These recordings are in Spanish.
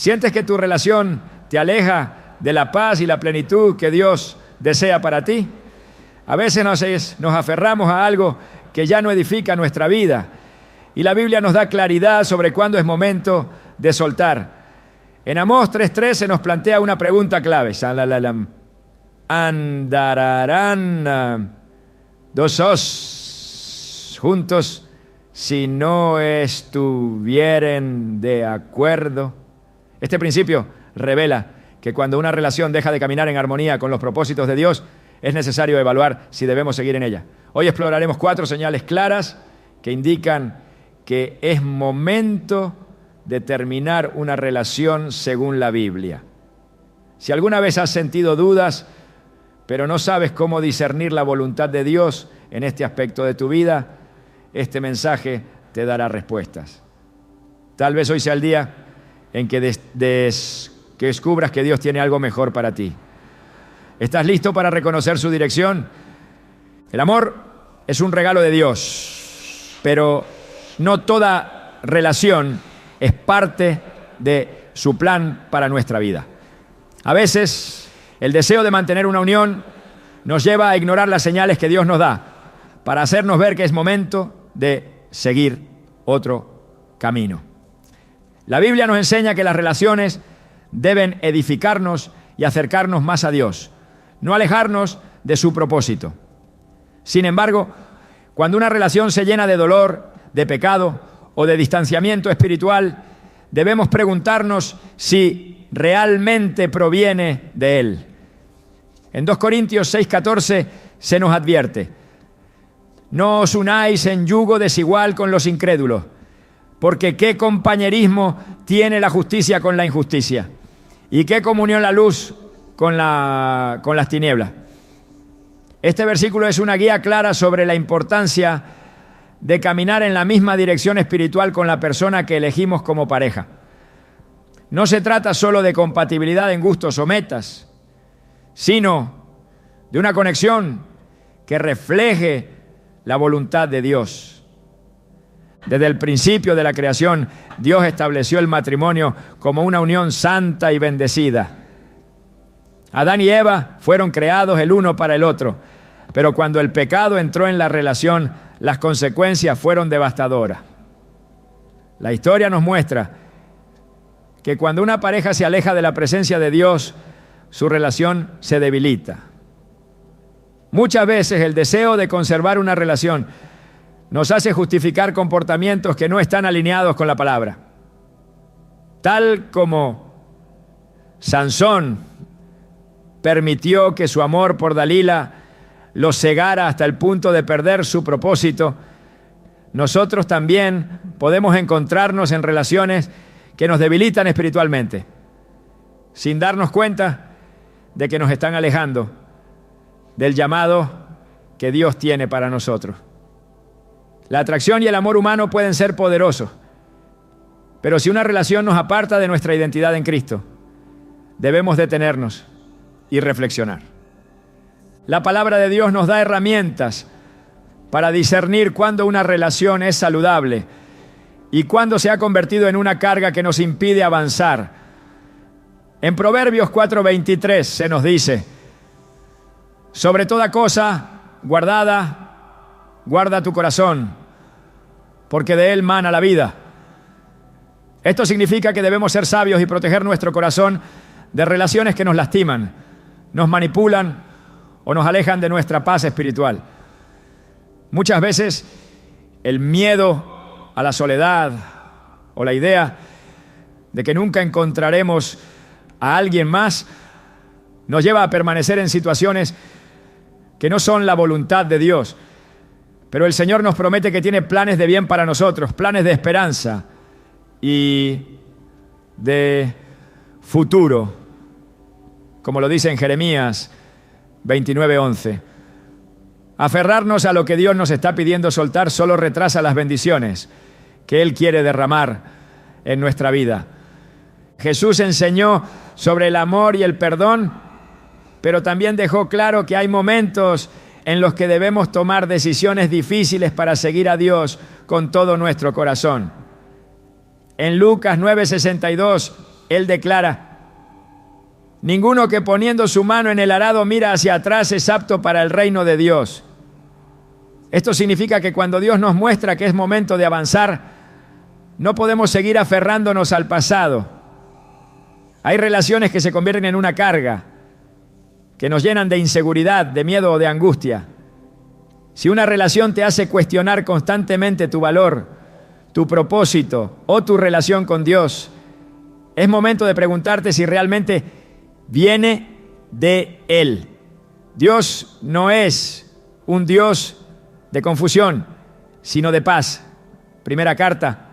¿Sientes que tu relación te aleja de la paz y la plenitud que Dios desea para ti? A veces nos aferramos a algo que ya no edifica nuestra vida. Y la Biblia nos da claridad sobre cuándo es momento de soltar. En Amós 3:3 se nos plantea una pregunta clave. ¿Andarán dos juntos si no estuvieren de acuerdo? Este principio revela que cuando una relación deja de caminar en armonía con los propósitos de Dios, es necesario evaluar si debemos seguir en ella. Hoy exploraremos 4 señales claras que indican que es momento de terminar una relación según la Biblia. Si alguna vez has sentido dudas, pero no sabes cómo discernir la voluntad de Dios en este aspecto de tu vida, este mensaje te dará respuestas. Tal vez hoy sea el día en que descubras que Dios tiene algo mejor para ti. ¿Estás listo para reconocer su dirección? El amor es un regalo de Dios, pero no toda relación es parte de su plan para nuestra vida. A veces, el deseo de mantener una unión nos lleva a ignorar las señales que Dios nos da para hacernos ver que es momento de seguir otro camino. La Biblia nos enseña que las relaciones deben edificarnos y acercarnos más a Dios, no alejarnos de su propósito. Sin embargo, cuando una relación se llena de dolor, de pecado o de distanciamiento espiritual, debemos preguntarnos si realmente proviene de Él. En 2 Corintios 6:14 se nos advierte: no os unáis en yugo desigual con los incrédulos, porque qué compañerismo tiene la justicia con la injusticia, y qué comunión la luz con las tinieblas. Este versículo es una guía clara sobre la importancia de caminar en la misma dirección espiritual con la persona que elegimos como pareja. No se trata solo de compatibilidad en gustos o metas, sino de una conexión que refleje la voluntad de Dios. Desde el principio de la creación, Dios estableció el matrimonio como una unión santa y bendecida. Adán y Eva fueron creados el uno para el otro, pero cuando el pecado entró en la relación, las consecuencias fueron devastadoras. La historia nos muestra que cuando una pareja se aleja de la presencia de Dios, su relación se debilita. Muchas veces el deseo de conservar una relación nos hace justificar comportamientos que no están alineados con la palabra. Tal como Sansón permitió que su amor por Dalila lo cegara hasta el punto de perder su propósito, nosotros también podemos encontrarnos en relaciones que nos debilitan espiritualmente, sin darnos cuenta de que nos están alejando del llamado que Dios tiene para nosotros. La atracción y el amor humano pueden ser poderosos, pero si una relación nos aparta de nuestra identidad en Cristo, debemos detenernos y reflexionar. La palabra de Dios nos da herramientas para discernir cuándo una relación es saludable y cuándo se ha convertido en una carga que nos impide avanzar. En Proverbios 4:23 se nos dice: sobre toda cosa guardada, guarda tu corazón, porque de él mana la vida. Esto significa que debemos ser sabios y proteger nuestro corazón de relaciones que nos lastiman, nos manipulan o nos alejan de nuestra paz espiritual. Muchas veces el miedo a la soledad o la idea de que nunca encontraremos a alguien más nos lleva a permanecer en situaciones que no son la voluntad de Dios. Pero el Señor nos promete que tiene planes de bien para nosotros, planes de esperanza y de futuro, como lo dice en Jeremías 29:11. Aferrarnos a lo que Dios nos está pidiendo soltar solo retrasa las bendiciones que Él quiere derramar en nuestra vida. Jesús enseñó sobre el amor y el perdón, pero también dejó claro que hay momentos en los que debemos tomar decisiones difíciles para seguir a Dios con todo nuestro corazón. En Lucas 9:62 Él declara: ninguno que poniendo su mano en el arado mira hacia atrás es apto para el reino de Dios. Esto significa que cuando Dios nos muestra que es momento de avanzar, no podemos seguir aferrándonos al pasado. Hay relaciones que se convierten en una carga, que nos llenan de inseguridad, de miedo o de angustia. Si una relación te hace cuestionar constantemente tu valor, tu propósito o tu relación con Dios, es momento de preguntarte si realmente viene de Él. Dios no es un Dios de confusión, sino de paz. Primera carta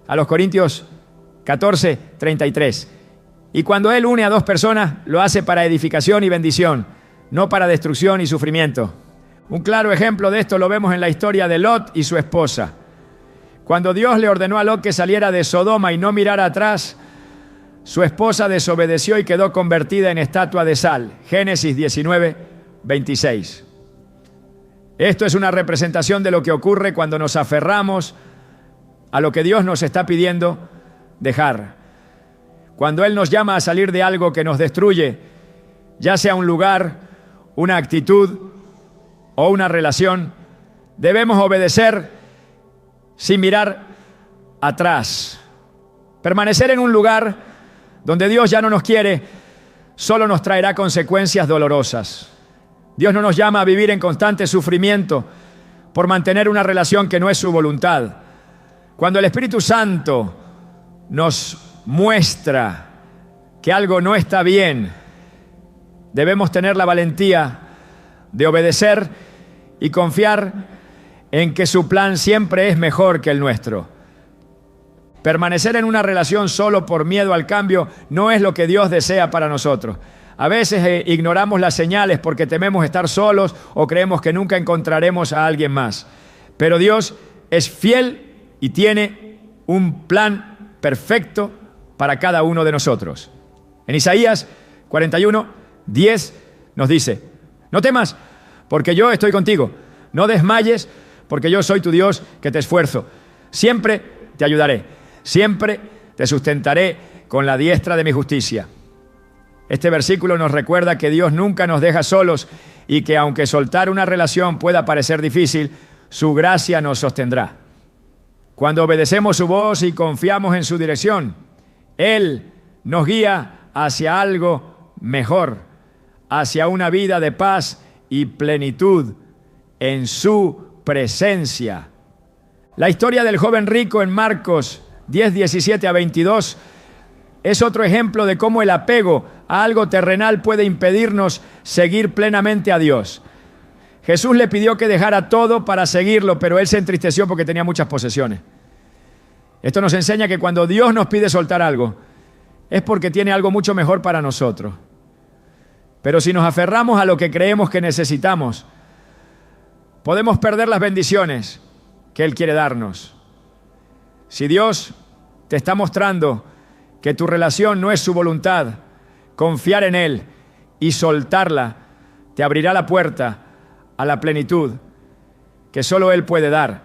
a los Corintios 14:33. Y cuando Él une a dos personas, lo hace para edificación y bendición, no para destrucción y sufrimiento. Un claro ejemplo de esto lo vemos en la historia de Lot y su esposa. Cuando Dios le ordenó a Lot que saliera de Sodoma y no mirara atrás, su esposa desobedeció y quedó convertida en estatua de sal. Génesis 19:26. Esto es una representación de lo que ocurre cuando nos aferramos a lo que Dios nos está pidiendo dejar. Cuando Él nos llama a salir de algo que nos destruye, ya sea un lugar, una actitud o una relación, debemos obedecer sin mirar atrás. Permanecer en un lugar donde Dios ya no nos quiere solo nos traerá consecuencias dolorosas. Dios no nos llama a vivir en constante sufrimiento por mantener una relación que no es su voluntad. Cuando el Espíritu Santo nos muestra que algo no está bien, debemos tener la valentía de obedecer y confiar en que su plan siempre es mejor que el nuestro. Permanecer en una relación solo por miedo al cambio no es lo que Dios desea para nosotros. A veces ignoramos las señales porque tememos estar solos o creemos que nunca encontraremos a alguien más. Pero Dios es fiel y tiene un plan perfecto para cada uno de nosotros. En Isaías 41:10 nos dice: no temas, porque yo estoy contigo. No desmayes, porque yo soy tu Dios que te esfuerzo. Siempre te ayudaré. Siempre te sustentaré con la diestra de mi justicia. Este versículo nos recuerda que Dios nunca nos deja solos y que aunque soltar una relación pueda parecer difícil, su gracia nos sostendrá. Cuando obedecemos su voz y confiamos en su dirección, Él nos guía hacia algo mejor, hacia una vida de paz y plenitud en su presencia. La historia del joven rico en Marcos 10:17-22 es otro ejemplo de cómo el apego a algo terrenal puede impedirnos seguir plenamente a Dios. Jesús le pidió que dejara todo para seguirlo, pero él se entristeció porque tenía muchas posesiones. Esto nos enseña que cuando Dios nos pide soltar algo, es porque tiene algo mucho mejor para nosotros. Pero si nos aferramos a lo que creemos que necesitamos, podemos perder las bendiciones que Él quiere darnos. Si Dios te está mostrando que tu relación no es su voluntad, confiar en Él y soltarla te abrirá la puerta a la plenitud que solo Él puede dar.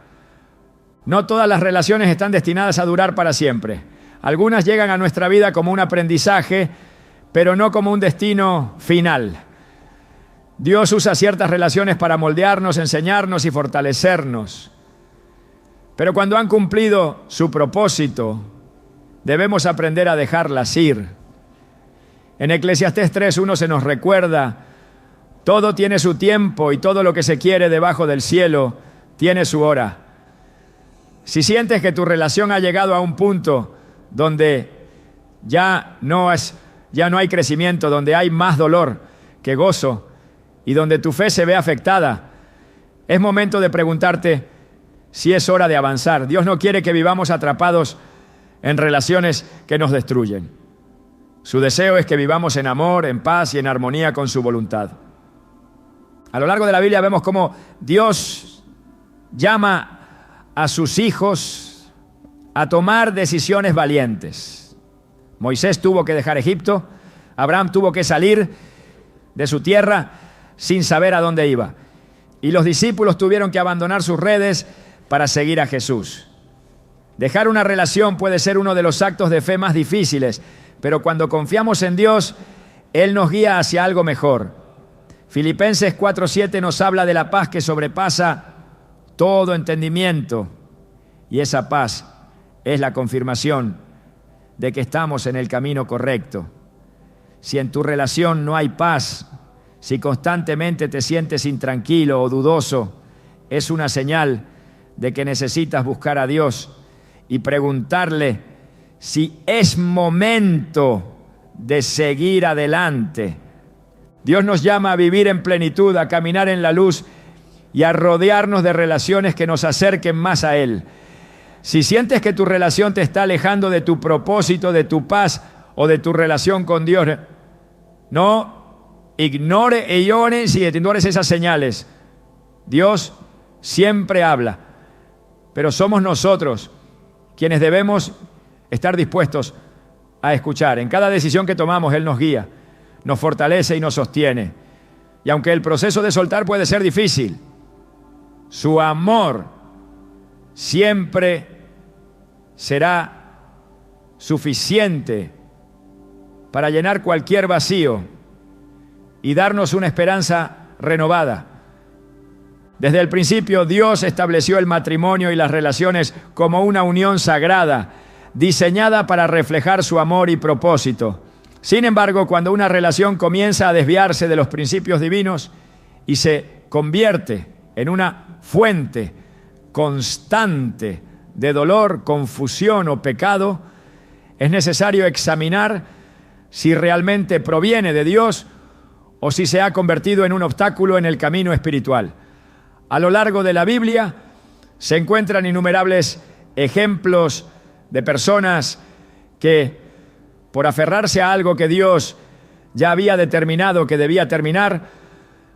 No todas las relaciones están destinadas a durar para siempre. Algunas llegan a nuestra vida como un aprendizaje, pero no como un destino final. Dios usa ciertas relaciones para moldearnos, enseñarnos y fortalecernos. Pero cuando han cumplido su propósito, debemos aprender a dejarlas ir. En Eclesiastés 3:1 se nos recuerda: todo tiene su tiempo y todo lo que se quiere debajo del cielo tiene su hora. Si sientes que tu relación ha llegado a un punto donde ya no hay crecimiento, donde hay más dolor que gozo y donde tu fe se ve afectada, es momento de preguntarte si es hora de avanzar. Dios no quiere que vivamos atrapados en relaciones que nos destruyen. Su deseo es que vivamos en amor, en paz y en armonía con su voluntad. A lo largo de la Biblia vemos cómo Dios llama a sus hijos a tomar decisiones valientes. Moisés tuvo que dejar Egipto, Abraham tuvo que salir de su tierra sin saber a dónde iba. Y los discípulos tuvieron que abandonar sus redes para seguir a Jesús. Dejar una relación puede ser uno de los actos de fe más difíciles, pero cuando confiamos en Dios, Él nos guía hacia algo mejor. Filipenses 4:7 nos habla de la paz que sobrepasa todo entendimiento, y esa paz es la confirmación de que estamos en el camino correcto. Si en tu relación no hay paz, si constantemente te sientes intranquilo o dudoso, es una señal de que necesitas buscar a Dios y preguntarle si es momento de seguir adelante. Dios nos llama a vivir en plenitud, a caminar en la luz y a rodearnos de relaciones que nos acerquen más a Él. Si sientes que tu relación te está alejando de tu propósito, de tu paz o de tu relación con Dios, no ignores esas señales. Dios siempre habla, pero somos nosotros quienes debemos estar dispuestos a escuchar. En cada decisión que tomamos, Él nos guía, nos fortalece y nos sostiene. Y aunque el proceso de soltar puede ser difícil, su amor siempre será suficiente para llenar cualquier vacío y darnos una esperanza renovada. Desde el principio, Dios estableció el matrimonio y las relaciones como una unión sagrada, diseñada para reflejar su amor y propósito. Sin embargo, cuando una relación comienza a desviarse de los principios divinos y se convierte en una fuente constante de dolor, confusión o pecado, es necesario examinar si realmente proviene de Dios o si se ha convertido en un obstáculo en el camino espiritual. A lo largo de la Biblia se encuentran innumerables ejemplos de personas que, por aferrarse a algo que Dios ya había determinado que debía terminar,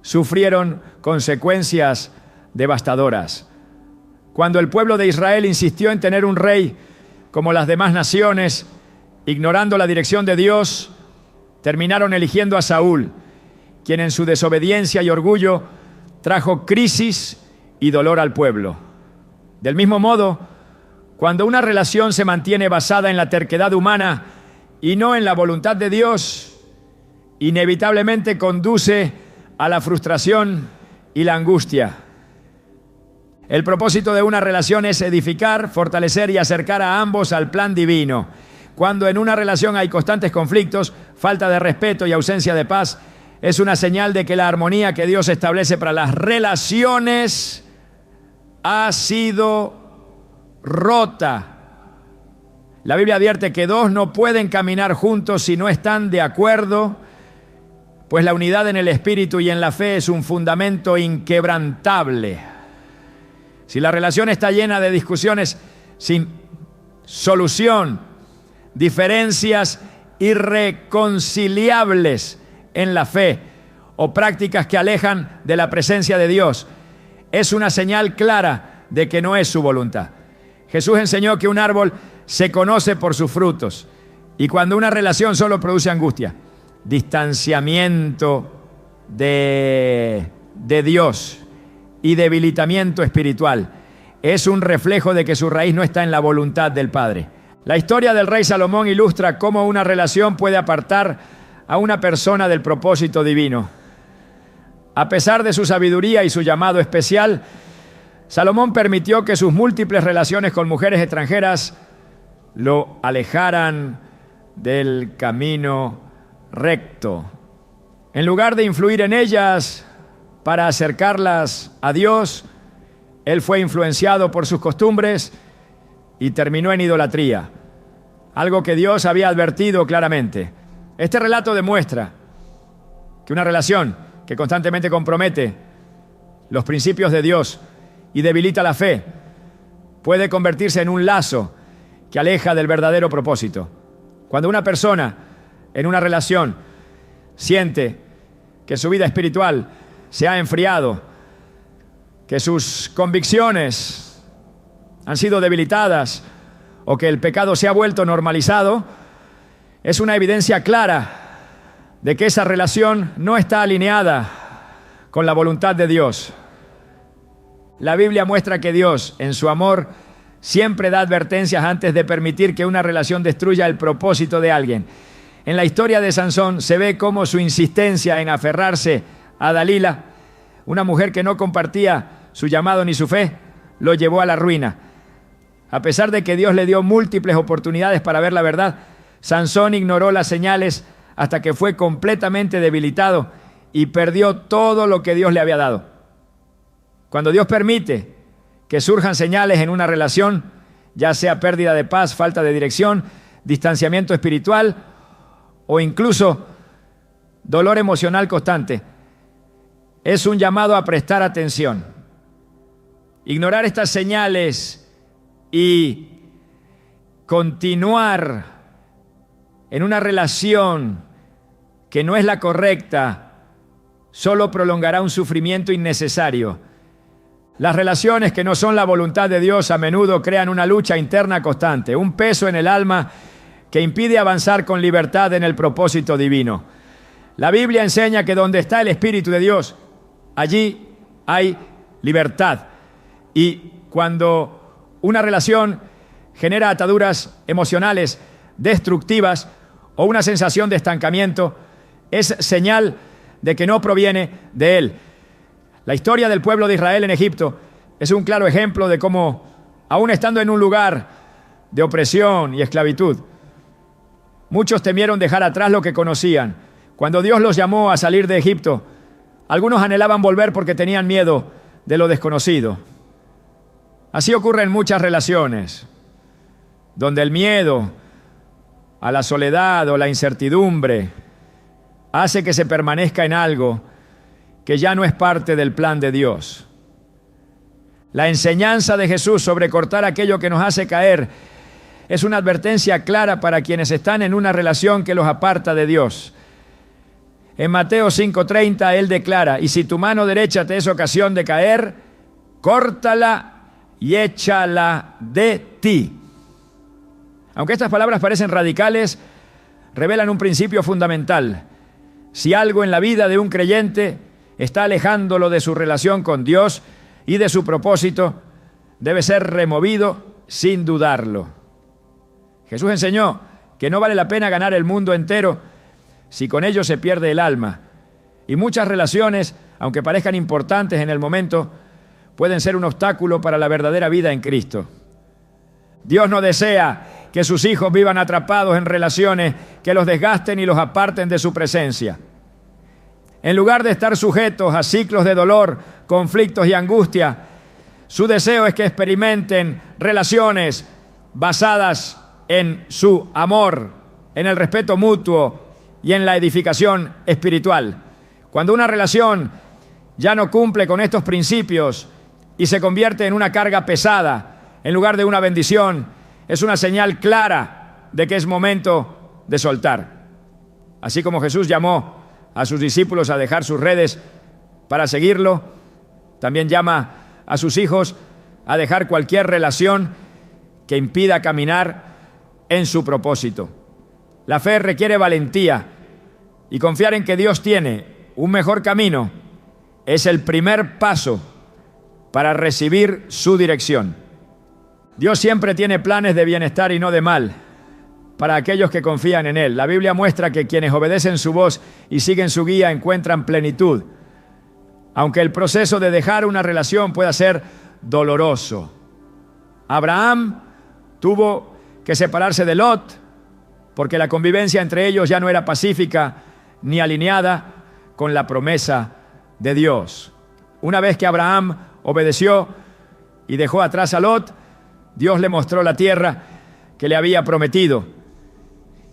sufrieron consecuencias devastadoras. Cuando el pueblo de Israel insistió en tener un rey como las demás naciones, ignorando la dirección de Dios, terminaron eligiendo a Saúl, quien en su desobediencia y orgullo trajo crisis y dolor al pueblo. Del mismo modo, cuando una relación se mantiene basada en la terquedad humana y no en la voluntad de Dios, inevitablemente conduce a la frustración y la angustia. El propósito de una relación es edificar, fortalecer y acercar a ambos al plan divino. Cuando en una relación hay constantes conflictos, falta de respeto y ausencia de paz, es una señal de que la armonía que Dios establece para las relaciones ha sido rota. La Biblia advierte que dos no pueden caminar juntos si no están de acuerdo, pues la unidad en el espíritu y en la fe es un fundamento inquebrantable. Si la relación está llena de discusiones sin solución, diferencias irreconciliables en la fe o prácticas que alejan de la presencia de Dios, es una señal clara de que no es su voluntad. Jesús enseñó que un árbol se conoce por sus frutos, y cuando una relación solo produce angustia, distanciamiento de Dios y debilitamiento espiritual, es un reflejo de que su raíz no está en la voluntad del Padre. La historia del rey Salomón ilustra cómo una relación puede apartar a una persona del propósito divino. A pesar de su sabiduría y su llamado especial, Salomón permitió que sus múltiples relaciones con mujeres extranjeras lo alejaran del camino recto. En lugar de influir en ellas para acercarlas a Dios, él fue influenciado por sus costumbres y terminó en idolatría, algo que Dios había advertido claramente. Este relato demuestra que una relación que constantemente compromete los principios de Dios y debilita la fe puede convertirse en un lazo que aleja del verdadero propósito. Cuando una persona en una relación siente que su vida espiritual se ha enfriado, que sus convicciones han sido debilitadas o que el pecado se ha vuelto normalizado, es una evidencia clara de que esa relación no está alineada con la voluntad de Dios. La Biblia muestra que Dios, en su amor, siempre da advertencias antes de permitir que una relación destruya el propósito de alguien. En la historia de Sansón se ve cómo su insistencia en aferrarse a Dalila, una mujer que no compartía su llamado ni su fe, lo llevó a la ruina. A pesar de que Dios le dio múltiples oportunidades para ver la verdad, Sansón ignoró las señales hasta que fue completamente debilitado y perdió todo lo que Dios le había dado. Cuando Dios permite que surjan señales en una relación, ya sea pérdida de paz, falta de dirección, distanciamiento espiritual o incluso dolor emocional constante, es un llamado a prestar atención. Ignorar estas señales y continuar en una relación que no es la correcta solo prolongará un sufrimiento innecesario. Las relaciones que no son la voluntad de Dios a menudo crean una lucha interna constante, un peso en el alma que impide avanzar con libertad en el propósito divino. La Biblia enseña que donde está el Espíritu de Dios, allí hay libertad. Y cuando una relación genera ataduras emocionales destructivas o una sensación de estancamiento, es señal de que no proviene de Él. La historia del pueblo de Israel en Egipto es un claro ejemplo de cómo, aún estando en un lugar de opresión y esclavitud, muchos temieron dejar atrás lo que conocían. Cuando Dios los llamó a salir de Egipto, algunos anhelaban volver porque tenían miedo de lo desconocido. Así ocurre en muchas relaciones, donde el miedo a la soledad o la incertidumbre hace que se permanezca en algo que ya no es parte del plan de Dios. La enseñanza de Jesús sobre cortar aquello que nos hace caer es una advertencia clara para quienes están en una relación que los aparta de Dios. En Mateo 5:30 Él declara: y si tu mano derecha te es ocasión de caer, córtala y échala de ti. Aunque estas palabras parecen radicales, revelan un principio fundamental. Si algo en la vida de un creyente está alejándolo de su relación con Dios y de su propósito, debe ser removido sin dudarlo. Jesús enseñó que no vale la pena ganar el mundo entero si con ello se pierde el alma. Y muchas relaciones, aunque parezcan importantes en el momento, pueden ser un obstáculo para la verdadera vida en Cristo. Dios no desea que sus hijos vivan atrapados en relaciones que los desgasten y los aparten de su presencia. En lugar de estar sujetos a ciclos de dolor, conflictos y angustia, su deseo es que experimenten relaciones basadas en su amor, en el respeto mutuo y en la edificación espiritual. Cuando una relación ya no cumple con estos principios y se convierte en una carga pesada en lugar de una bendición, es una señal clara de que es momento de soltar. Así como Jesús llamó a sus discípulos a dejar sus redes para seguirlo, también llama a sus hijos a dejar cualquier relación que impida caminar en su propósito. La fe requiere valentía y confiar en que Dios tiene un mejor camino es el primer paso para recibir su dirección. Dios siempre tiene planes de bienestar y no de mal para aquellos que confían en Él. La Biblia muestra que quienes obedecen su voz y siguen su guía encuentran plenitud, aunque el proceso de dejar una relación pueda ser doloroso. Abraham tuvo que separarse de Lot porque la convivencia entre ellos ya no era pacífica ni alineada con la promesa de Dios. Una vez que Abraham obedeció y dejó atrás a Lot, Dios le mostró la tierra que le había prometido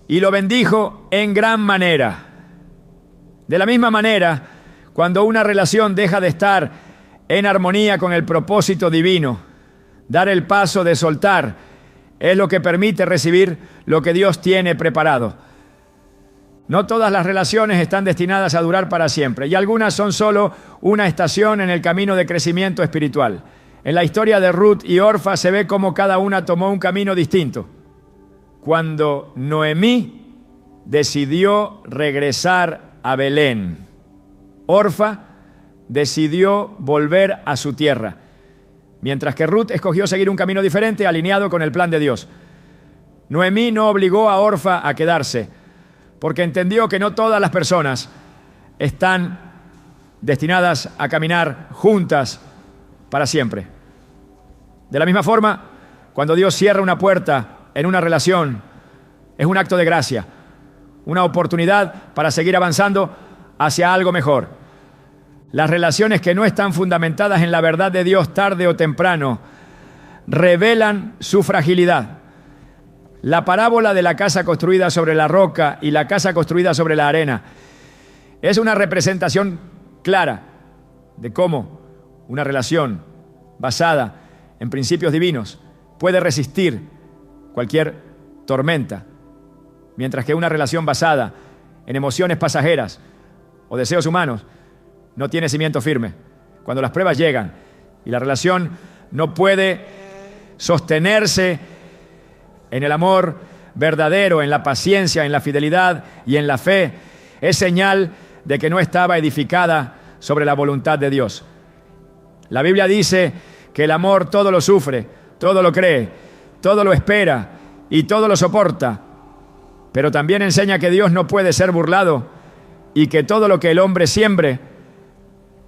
y lo bendijo en gran manera. De la misma manera, cuando una relación deja de estar en armonía con el propósito divino, dar el paso de soltar es lo que permite recibir lo que Dios tiene preparado. No todas las relaciones están destinadas a durar para siempre y algunas son solo una estación en el camino de crecimiento espiritual. En la historia de Ruth y Orfa se ve cómo cada una tomó un camino distinto. Cuando Noemí decidió regresar a Belén, Orfa decidió volver a su tierra, mientras que Ruth escogió seguir un camino diferente alineado con el plan de Dios. Noemí no obligó a Orfa a quedarse, porque entendió que no todas las personas están destinadas a caminar juntas para siempre. De la misma forma, cuando Dios cierra una puerta en una relación, es un acto de gracia, una oportunidad para seguir avanzando hacia algo mejor. Las relaciones que no están fundamentadas en la verdad de Dios, tarde o temprano, revelan su fragilidad. La parábola de la casa construida sobre la roca y la casa construida sobre la arena es una representación clara de cómo una relación basada en principios divinos puede resistir cualquier tormenta, mientras que una relación basada en emociones pasajeras o deseos humanos no tiene cimiento firme. Cuando las pruebas llegan y la relación no puede sostenerse en el amor verdadero, en la paciencia, en la fidelidad y en la fe, es señal de que no estaba edificada sobre la voluntad de Dios. La Biblia dice que el amor todo lo sufre, todo lo cree, todo lo espera y todo lo soporta. Pero también enseña que Dios no puede ser burlado y que todo lo que el hombre siembre,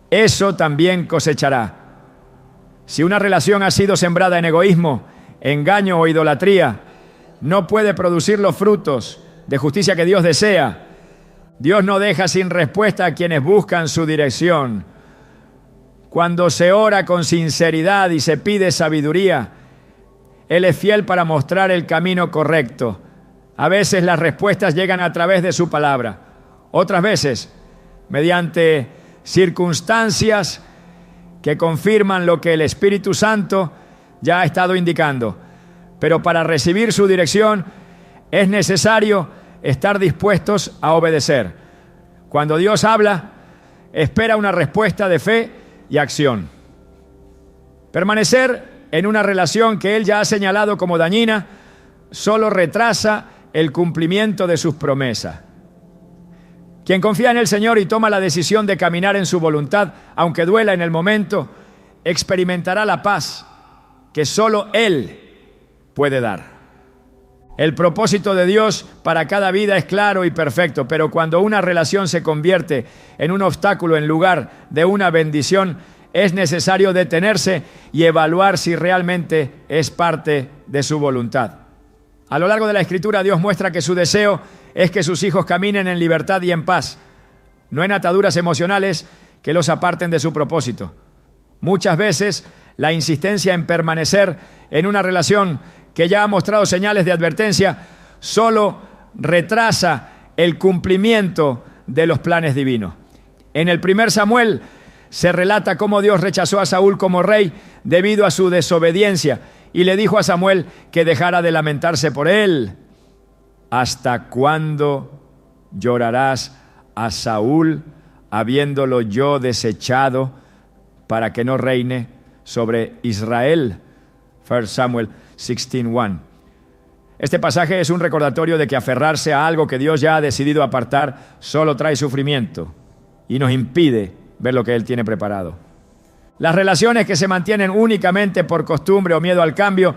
eso también cosechará. Si una relación ha sido sembrada en egoísmo, engaño o idolatría, no puede producir los frutos de justicia que Dios desea. Dios no deja sin respuesta a quienes buscan su dirección. Cuando se ora con sinceridad y se pide sabiduría, Él es fiel para mostrar el camino correcto. A veces las respuestas llegan a través de su palabra, otras veces mediante circunstancias que confirman lo que el Espíritu Santo ya ha estado indicando. Pero para recibir su dirección es necesario estar dispuestos a obedecer. Cuando Dios habla, espera una respuesta de fe y acción. Permanecer en una relación que Él ya ha señalado como dañina solo retrasa el cumplimiento de sus promesas. Quien confía en el Señor y toma la decisión de caminar en su voluntad, aunque duela en el momento, experimentará la paz que solo Él puede dar. El propósito de Dios para cada vida es claro y perfecto, pero cuando una relación se convierte en un obstáculo en lugar de una bendición, es necesario detenerse y evaluar si realmente es parte de su voluntad. A lo largo de la Escritura, Dios muestra que su deseo es que sus hijos caminen en libertad y en paz, no en ataduras emocionales que los aparten de su propósito. Muchas veces, la insistencia en permanecer en una relación que ya ha mostrado señales de advertencia solo retrasa el cumplimiento de los planes divinos. En el 1 Samuel se relata cómo Dios rechazó a Saúl como rey debido a su desobediencia y le dijo a Samuel que dejara de lamentarse por él. ¿Hasta cuándo llorarás a Saúl habiéndolo yo desechado para que no reine sobre Israel? 1 Samuel 16:1. Este pasaje es un recordatorio de que aferrarse a algo que Dios ya ha decidido apartar solo trae sufrimiento y nos impide ver lo que Él tiene preparado. Las relaciones que se mantienen únicamente por costumbre o miedo al cambio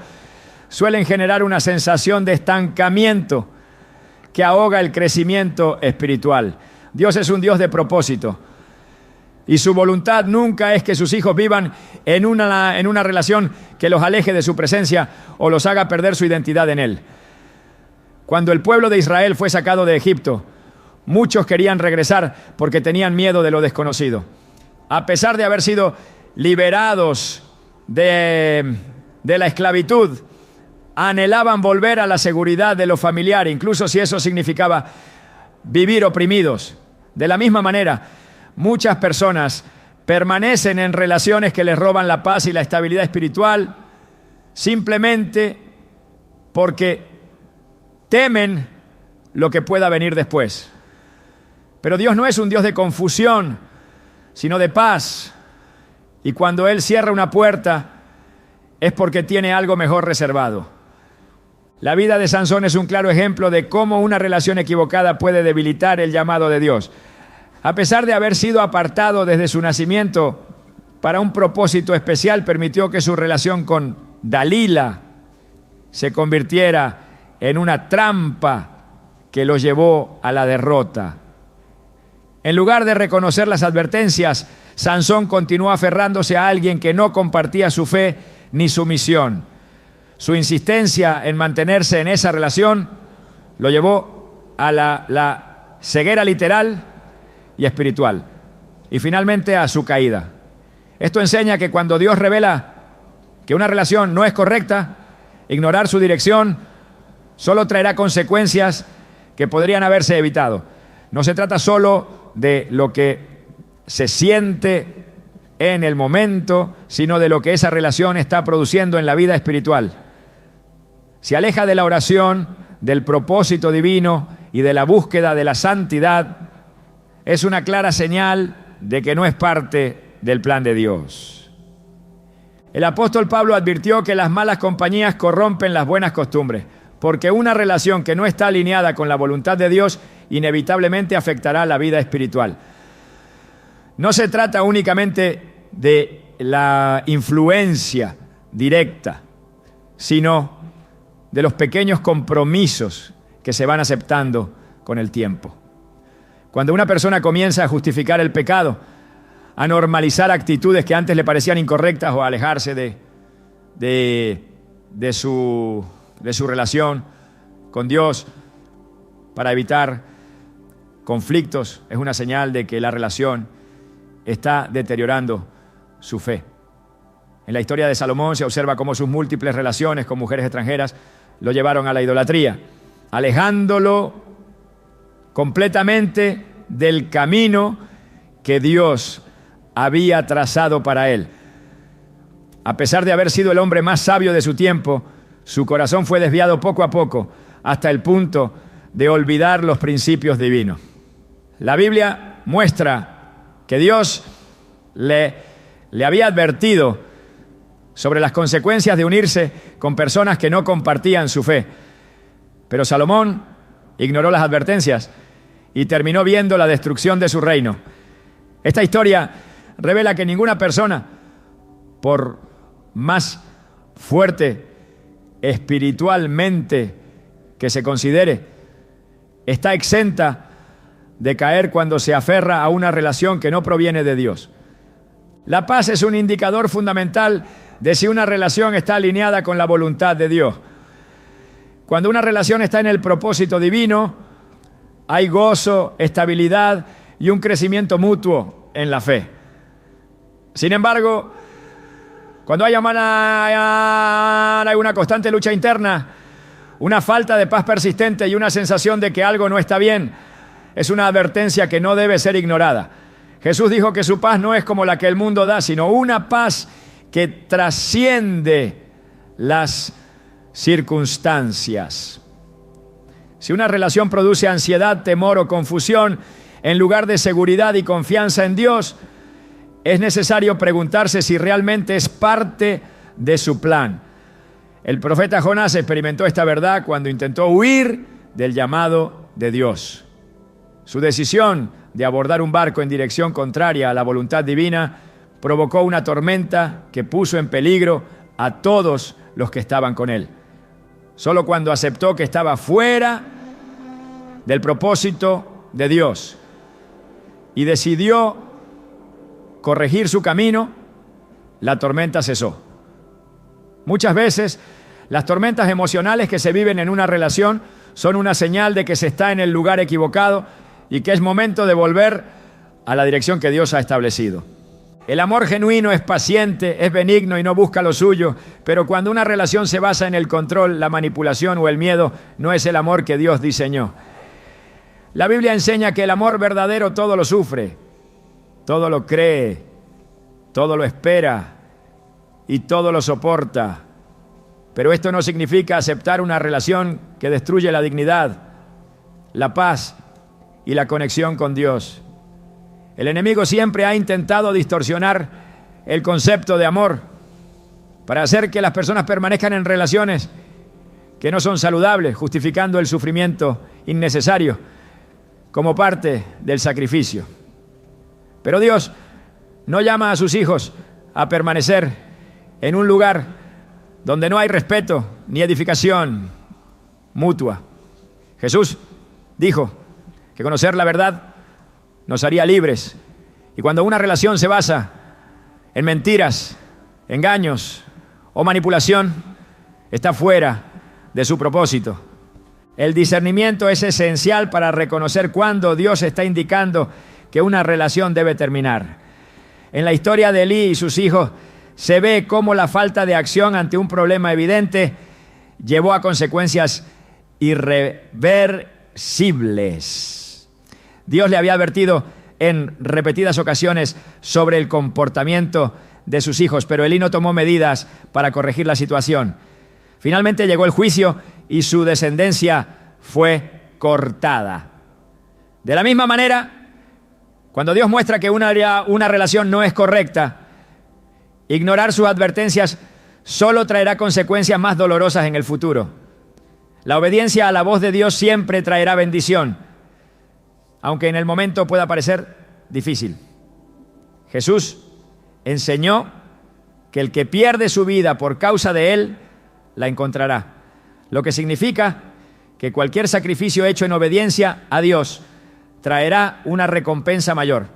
suelen generar una sensación de estancamiento que ahoga el crecimiento espiritual. Dios es un Dios de propósito y su voluntad nunca es que sus hijos vivan en una relación que los aleje de su presencia o los haga perder su identidad en Él. Cuando el pueblo de Israel fue sacado de Egipto, muchos querían regresar porque tenían miedo de lo desconocido. A pesar de haber sido liberados de la esclavitud, anhelaban volver a la seguridad de lo familiar, incluso si eso significaba vivir oprimidos. De la misma manera, muchas personas permanecen en relaciones que les roban la paz y la estabilidad espiritual simplemente porque temen lo que pueda venir después. Pero Dios no es un Dios de confusión, sino de paz. Y cuando Él cierra una puerta, es porque tiene algo mejor reservado. La vida de Sansón es un claro ejemplo de cómo una relación equivocada puede debilitar el llamado de Dios. A pesar de haber sido apartado desde su nacimiento para un propósito especial, permitió que su relación con Dalila se convirtiera en una trampa que lo llevó a la derrota. En lugar de reconocer las advertencias, Sansón continuó aferrándose a alguien que no compartía su fe ni su misión. Su insistencia en mantenerse en esa relación lo llevó a la ceguera literal y espiritual, y finalmente a su caída. Esto enseña que cuando Dios revela que una relación no es correcta, ignorar su dirección solo traerá consecuencias que podrían haberse evitado. No se trata solo de lo que se siente en el momento, sino de lo que esa relación está produciendo en la vida espiritual. Se aleja de la oración, del propósito divino y de la búsqueda de la santidad. Es una clara señal de que no es parte del plan de Dios. El apóstol Pablo advirtió que las malas compañías corrompen las buenas costumbres, porque una relación que no está alineada con la voluntad de Dios inevitablemente afectará la vida espiritual. No se trata únicamente de la influencia directa, sino de los pequeños compromisos que se van aceptando con el tiempo. Cuando una persona comienza a justificar el pecado, a normalizar actitudes que antes le parecían incorrectas o a alejarse de su relación con Dios para evitar conflictos, es una señal de que la relación está deteriorando su fe. En la historia de Salomón se observa cómo sus múltiples relaciones con mujeres extranjeras lo llevaron a la idolatría, alejándolo completamente del camino que Dios había trazado para él. A pesar de haber sido el hombre más sabio de su tiempo, su corazón fue desviado poco a poco hasta el punto de olvidar los principios divinos. La Biblia muestra que Dios le había advertido sobre las consecuencias de unirse con personas que no compartían su fe. Pero Salomón ignoró las advertencias y terminó viendo la destrucción de su reino. Esta historia revela que ninguna persona, por más fuerte espiritualmente que se considere, está exenta de caer cuando se aferra a una relación que no proviene de Dios. La paz es un indicador fundamental de si una relación está alineada con la voluntad de Dios. Cuando una relación está en el propósito divino, hay gozo, estabilidad y un crecimiento mutuo en la fe. Sin embargo, cuando hay una constante lucha interna, una falta de paz persistente y una sensación de que algo no está bien, es una advertencia que no debe ser ignorada. Jesús dijo que su paz no es como la que el mundo da, sino una paz que trasciende las circunstancias. Si una relación produce ansiedad, temor o confusión, en lugar de seguridad y confianza en Dios, es necesario preguntarse si realmente es parte de su plan. El profeta Jonás experimentó esta verdad cuando intentó huir del llamado de Dios. Su decisión de abordar un barco en dirección contraria a la voluntad divina provocó una tormenta que puso en peligro a todos los que estaban con él. Solo cuando aceptó que estaba fuera del propósito de Dios y decidió corregir su camino, la tormenta cesó. Muchas veces, las tormentas emocionales que se viven en una relación son una señal de que se está en el lugar equivocado y que es momento de volver a la dirección que Dios ha establecido. El amor genuino es paciente, es benigno y no busca lo suyo, pero cuando una relación se basa en el control, la manipulación o el miedo, no es el amor que Dios diseñó. La Biblia enseña que el amor verdadero todo lo sufre, todo lo cree, todo lo espera y todo lo soporta. Pero esto no significa aceptar una relación que destruye la dignidad, la paz y la conexión con Dios. El enemigo siempre ha intentado distorsionar el concepto de amor para hacer que las personas permanezcan en relaciones que no son saludables, justificando el sufrimiento innecesario como parte del sacrificio. Pero Dios no llama a sus hijos a permanecer en un lugar donde no hay respeto ni edificación mutua. Jesús dijo que conocer la verdad nos haría libres. Y cuando una relación se basa en mentiras, engaños o manipulación, está fuera de su propósito. El discernimiento es esencial para reconocer cuándo Dios está indicando que una relación debe terminar. En la historia de Elí y sus hijos se ve cómo la falta de acción ante un problema evidente llevó a consecuencias irreversibles. Dios le había advertido en repetidas ocasiones sobre el comportamiento de sus hijos, pero Elí no tomó medidas para corregir la situación. Finalmente llegó el juicio y su descendencia fue cortada. De la misma manera, cuando Dios muestra que una relación no es correcta, ignorar sus advertencias solo traerá consecuencias más dolorosas en el futuro. La obediencia a la voz de Dios siempre traerá bendición, aunque en el momento pueda parecer difícil. Jesús enseñó que el que pierde su vida por causa de Él, la encontrará. Lo que significa que cualquier sacrificio hecho en obediencia a Dios traerá una recompensa mayor.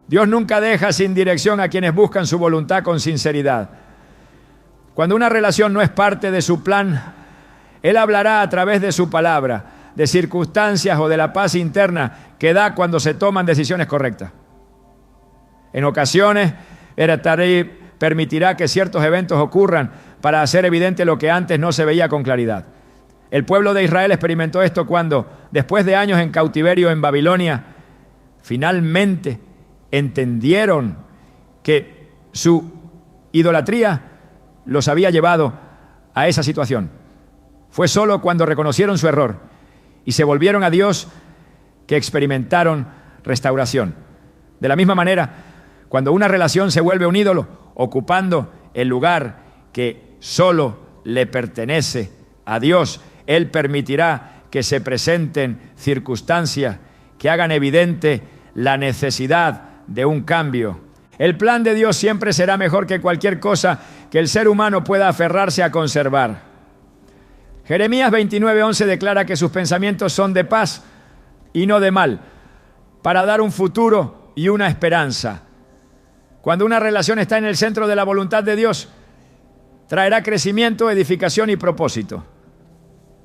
Dios nunca deja sin dirección a quienes buscan su voluntad con sinceridad. Cuando una relación no es parte de su plan, Él hablará a través de su palabra, de circunstancias o de la paz interna que da cuando se toman decisiones correctas. En ocasiones, Él permitirá que ciertos eventos ocurran para hacer evidente lo que antes no se veía con claridad. El pueblo de Israel experimentó esto cuando, después de años en cautiverio en Babilonia, finalmente entendieron que su idolatría los había llevado a esa situación. Fue solo cuando reconocieron su error y se volvieron a Dios que experimentaron restauración. De la misma manera, cuando una relación se vuelve un ídolo, ocupando el lugar que solo le pertenece a Dios, Él permitirá que se presenten circunstancias que hagan evidente la necesidad de un cambio. El plan de Dios siempre será mejor que cualquier cosa que el ser humano pueda aferrarse a conservar. Jeremías 29:11 declara que sus pensamientos son de paz y no de mal, para dar un futuro y una esperanza. Cuando una relación está en el centro de la voluntad de Dios, traerá crecimiento, edificación y propósito.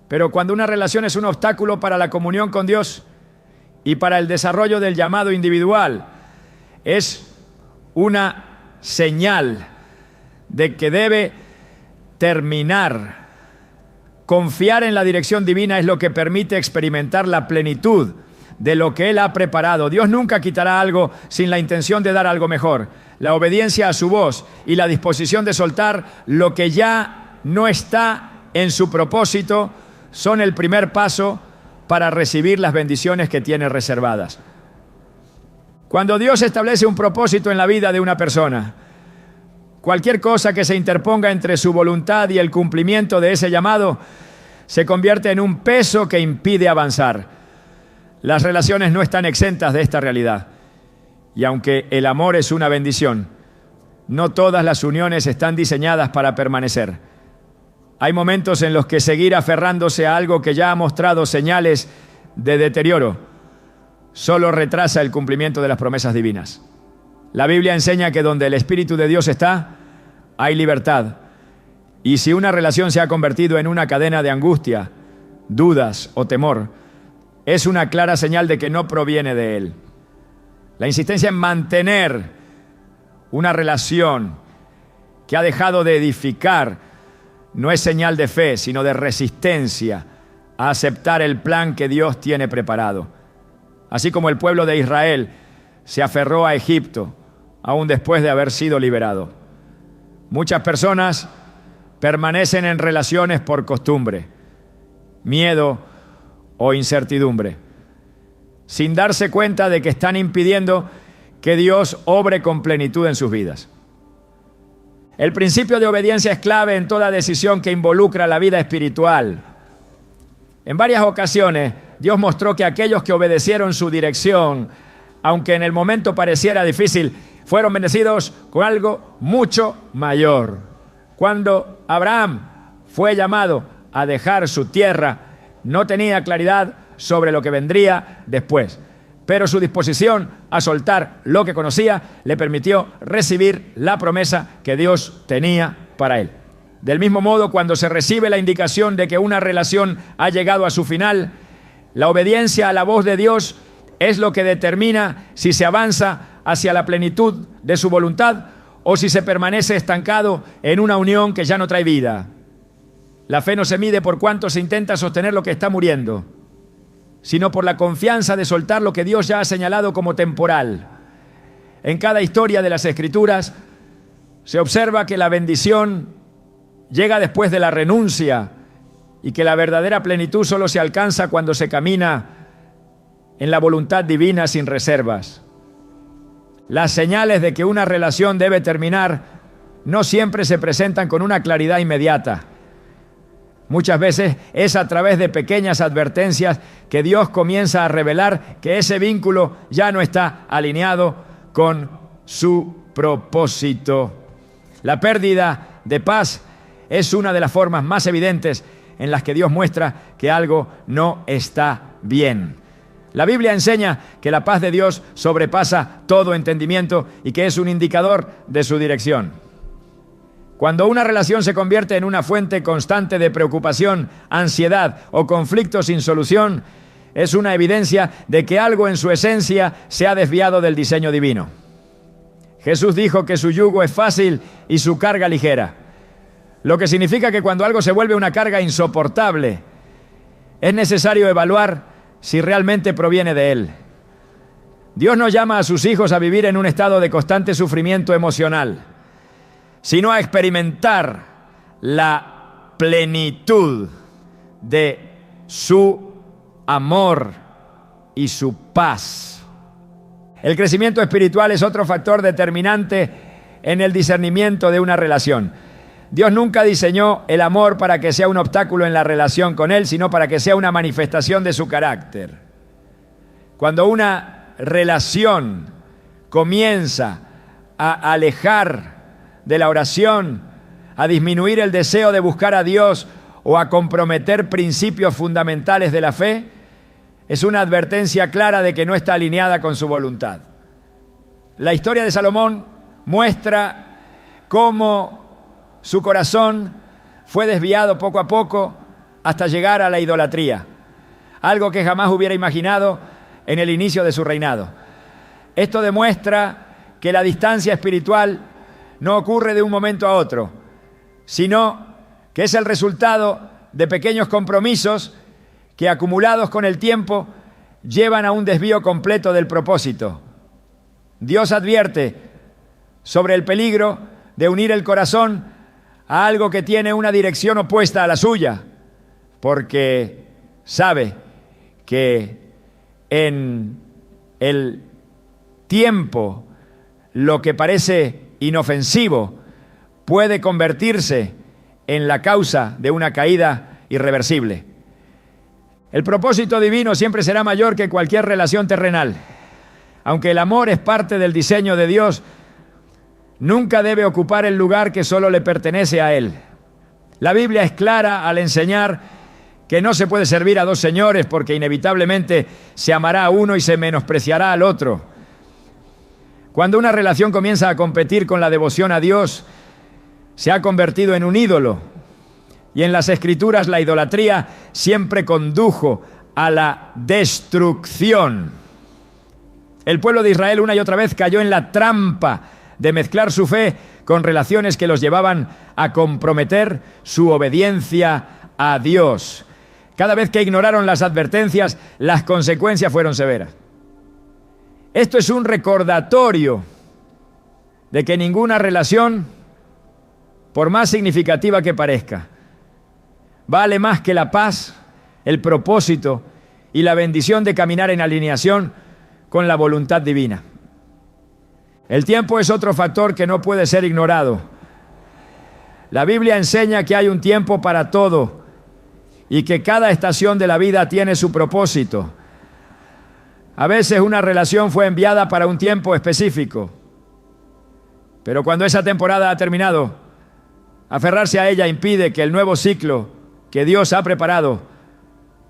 Pero cuando una relación es un obstáculo para la comunión con Dios y para el desarrollo del llamado individual, es una señal de que debe terminar. Confiar en la dirección divina es lo que permite experimentar la plenitud de lo que Él ha preparado. Dios nunca quitará algo sin la intención de dar algo mejor. La obediencia a su voz y la disposición de soltar lo que ya no está en su propósito son el primer paso para recibir las bendiciones que tiene reservadas. Cuando Dios establece un propósito en la vida de una persona, cualquier cosa que se interponga entre su voluntad y el cumplimiento de ese llamado se convierte en un peso que impide avanzar. Las relaciones no están exentas de esta realidad. Y aunque el amor es una bendición, no todas las uniones están diseñadas para permanecer. Hay momentos en los que seguir aferrándose a algo que ya ha mostrado señales de deterioro solo retrasa el cumplimiento de las promesas divinas. La Biblia enseña que donde el Espíritu de Dios está, hay libertad. Y si una relación se ha convertido en una cadena de angustia, dudas o temor, es una clara señal de que no proviene de Él. La insistencia en mantener una relación que ha dejado de edificar no es señal de fe, sino de resistencia a aceptar el plan que Dios tiene preparado. Así como el pueblo de Israel se aferró a Egipto, aún después de haber sido liberado. Muchas personas permanecen en relaciones por costumbre, miedo o incertidumbre, sin darse cuenta de que están impidiendo que Dios obre con plenitud en sus vidas. El principio de obediencia es clave en toda decisión que involucra la vida espiritual. En varias ocasiones, Dios mostró que aquellos que obedecieron su dirección, aunque en el momento pareciera difícil, fueron bendecidos con algo mucho mayor. Cuando Abraham fue llamado a dejar su tierra, no tenía claridad sobre lo que vendría después. Pero su disposición a soltar lo que conocía le permitió recibir la promesa que Dios tenía para él. Del mismo modo, cuando se recibe la indicación de que una relación ha llegado a su final, la obediencia a la voz de Dios es lo que determina si se avanza hacia la plenitud de su voluntad o si se permanece estancado en una unión que ya no trae vida. La fe no se mide por cuánto se intenta sostener lo que está muriendo, sino por la confianza de soltar lo que Dios ya ha señalado como temporal. En cada historia de las Escrituras se observa que la bendición llega después de la renuncia y que la verdadera plenitud solo se alcanza cuando se camina en la voluntad divina sin reservas. Las señales de que una relación debe terminar no siempre se presentan con una claridad inmediata. Muchas veces es a través de pequeñas advertencias que Dios comienza a revelar que ese vínculo ya no está alineado con su propósito. La pérdida de paz es una de las formas más evidentes en las que Dios muestra que algo no está bien. La Biblia enseña que la paz de Dios sobrepasa todo entendimiento y que es un indicador de su dirección. Cuando una relación se convierte en una fuente constante de preocupación, ansiedad o conflicto sin solución, es una evidencia de que algo en su esencia se ha desviado del diseño divino. Jesús dijo que su yugo es fácil y su carga ligera, lo que significa que cuando algo se vuelve una carga insoportable, es necesario evaluar si realmente proviene de Él. Dios no llama a sus hijos a vivir en un estado de constante sufrimiento emocional, sino a experimentar la plenitud de su amor y su paz. El crecimiento espiritual es otro factor determinante en el discernimiento de una relación. Dios nunca diseñó el amor para que sea un obstáculo en la relación con Él, sino para que sea una manifestación de su carácter. Cuando una relación comienza a alejar de la oración, a disminuir el deseo de buscar a Dios o a comprometer principios fundamentales de la fe, es una advertencia clara de que no está alineada con su voluntad. La historia de Salomón muestra cómo su corazón fue desviado poco a poco hasta llegar a la idolatría, algo que jamás hubiera imaginado en el inicio de su reinado. Esto demuestra que la distancia espiritual no ocurre de un momento a otro, sino que es el resultado de pequeños compromisos que, acumulados con el tiempo, llevan a un desvío completo del propósito. Dios advierte sobre el peligro de unir el corazón a algo que tiene una dirección opuesta a la suya, porque sabe que en el tiempo lo que parece inofensivo puede convertirse en la causa de una caída irreversible. El propósito divino siempre será mayor que cualquier relación terrenal. Aunque el amor es parte del diseño de Dios, nunca debe ocupar el lugar que solo le pertenece a Él. La Biblia es clara al enseñar que no se puede servir a dos señores porque inevitablemente se amará a uno y se menospreciará al otro. Cuando una relación comienza a competir con la devoción a Dios, se ha convertido en un ídolo. Y en las Escrituras la idolatría siempre condujo a la destrucción. El pueblo de Israel una y otra vez cayó en la trampa de mezclar su fe con relaciones que los llevaban a comprometer su obediencia a Dios. Cada vez que ignoraron las advertencias, las consecuencias fueron severas. Esto es un recordatorio de que ninguna relación, por más significativa que parezca, vale más que la paz, el propósito y la bendición de caminar en alineación con la voluntad divina. El tiempo es otro factor que no puede ser ignorado. La Biblia enseña que hay un tiempo para todo y que cada estación de la vida tiene su propósito. A veces una relación fue enviada para un tiempo específico, pero cuando esa temporada ha terminado, aferrarse a ella impide que el nuevo ciclo que Dios ha preparado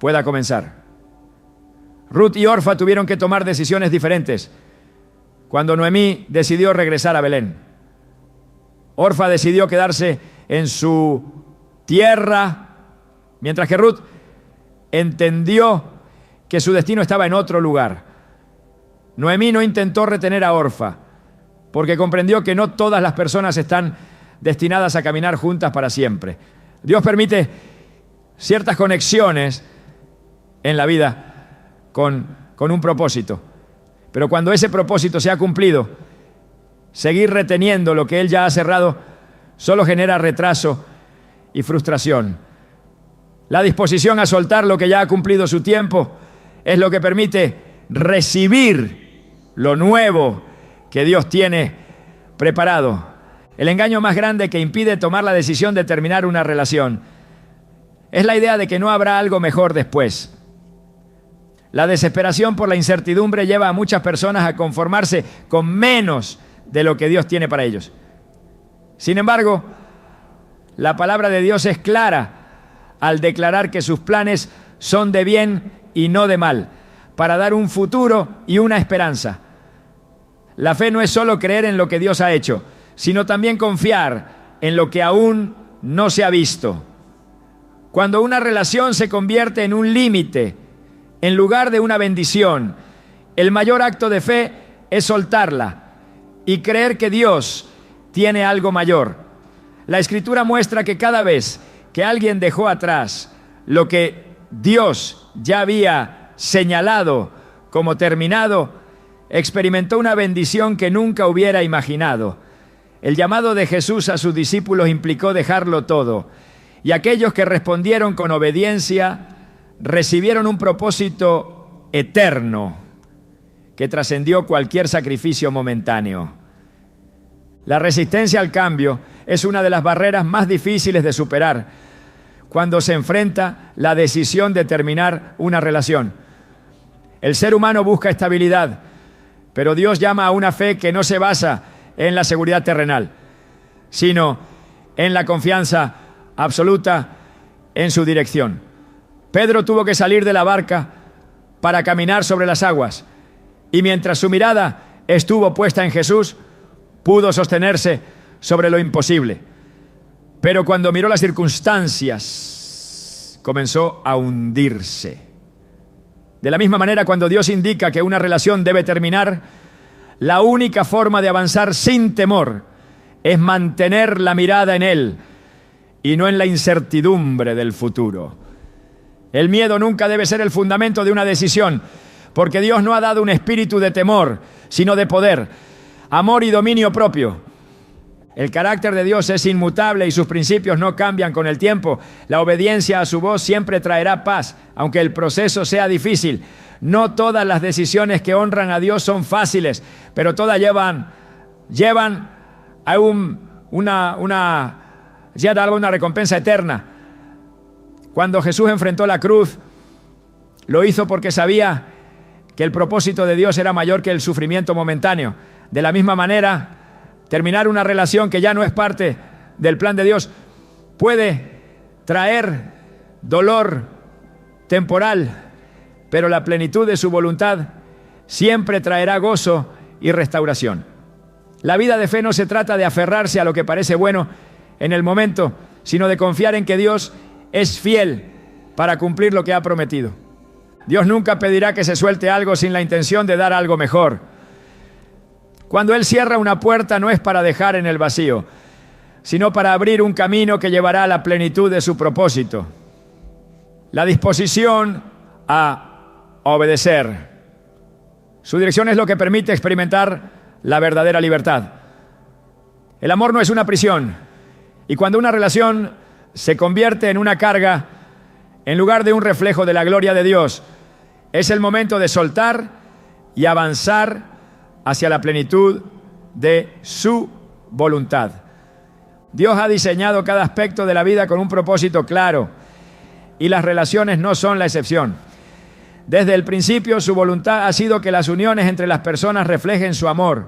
pueda comenzar. Ruth y Orfa tuvieron que tomar decisiones diferentes cuando Noemí decidió regresar a Belén. Orfa decidió quedarse en su tierra, mientras que Ruth entendió que su destino estaba en otro lugar. Noemí no intentó retener a Orfa, porque comprendió que no todas las personas están destinadas a caminar juntas para siempre. Dios permite ciertas conexiones en la vida con un propósito. Pero cuando ese propósito se ha cumplido, seguir reteniendo lo que Él ya ha cerrado solo genera retraso y frustración. La disposición a soltar lo que ya ha cumplido su tiempo es lo que permite recibir lo nuevo que Dios tiene preparado. El engaño más grande que impide tomar la decisión de terminar una relación es la idea de que no habrá algo mejor después. La desesperación por la incertidumbre lleva a muchas personas a conformarse con menos de lo que Dios tiene para ellos. Sin embargo, la palabra de Dios es clara al declarar que sus planes son de bien y no de mal, para dar un futuro y una esperanza. La fe no es solo creer en lo que Dios ha hecho, sino también confiar en lo que aún no se ha visto. Cuando una relación se convierte en un límite, en lugar de una bendición, el mayor acto de fe es soltarla y creer que Dios tiene algo mayor. La Escritura muestra que cada vez que alguien dejó atrás lo que Dios ya había señalado como terminado, experimentó una bendición que nunca hubiera imaginado. El llamado de Jesús a sus discípulos implicó dejarlo todo, y aquellos que respondieron con obediencia recibieron un propósito eterno que trascendió cualquier sacrificio momentáneo. La resistencia al cambio es una de las barreras más difíciles de superar cuando se enfrenta la decisión de terminar una relación. El ser humano busca estabilidad, pero Dios llama a una fe que no se basa en la seguridad terrenal, sino en la confianza absoluta en su dirección. Pedro tuvo que salir de la barca para caminar sobre las aguas, y mientras su mirada estuvo puesta en Jesús, pudo sostenerse sobre lo imposible. Pero cuando miró las circunstancias, comenzó a hundirse. De la misma manera, cuando Dios indica que una relación debe terminar, la única forma de avanzar sin temor es mantener la mirada en Él y no en la incertidumbre del futuro. El miedo nunca debe ser el fundamento de una decisión, porque Dios no ha dado un espíritu de temor, sino de poder, amor y dominio propio. El carácter de Dios es inmutable y sus principios no cambian con el tiempo. La obediencia a su voz siempre traerá paz, aunque el proceso sea difícil. No todas las decisiones que honran a Dios son fáciles, pero todas llevan a una recompensa eterna. Cuando Jesús enfrentó la cruz, lo hizo porque sabía que el propósito de Dios era mayor que el sufrimiento momentáneo. De la misma manera, terminar una relación que ya no es parte del plan de Dios puede traer dolor temporal, pero la plenitud de su voluntad siempre traerá gozo y restauración. La vida de fe no se trata de aferrarse a lo que parece bueno en el momento, sino de confiar en que Dios es fiel para cumplir lo que ha prometido. Dios nunca pedirá que se suelte algo sin la intención de dar algo mejor. Cuando Él cierra una puerta no es para dejar en el vacío, sino para abrir un camino que llevará a la plenitud de su propósito. La disposición a obedecer. Su dirección es lo que permite experimentar la verdadera libertad. El amor no es una prisión, y cuando una relación se convierte en una carga, en lugar de un reflejo de la gloria de Dios, es el momento de soltar y avanzar hacia la plenitud de su voluntad. Dios ha diseñado cada aspecto de la vida con un propósito claro, y las relaciones no son la excepción. Desde el principio, su voluntad ha sido que las uniones entre las personas reflejen su amor,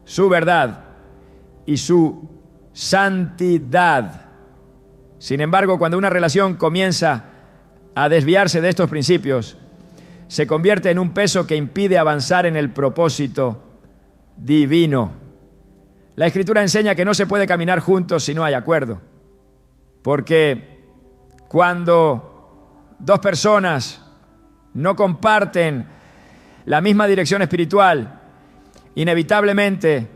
su verdad y su santidad. Sin embargo, cuando una relación comienza a desviarse de estos principios, se convierte en un peso que impide avanzar en el propósito divino. La Escritura enseña que no se puede caminar juntos si no hay acuerdo, porque cuando dos personas no comparten la misma dirección espiritual, inevitablemente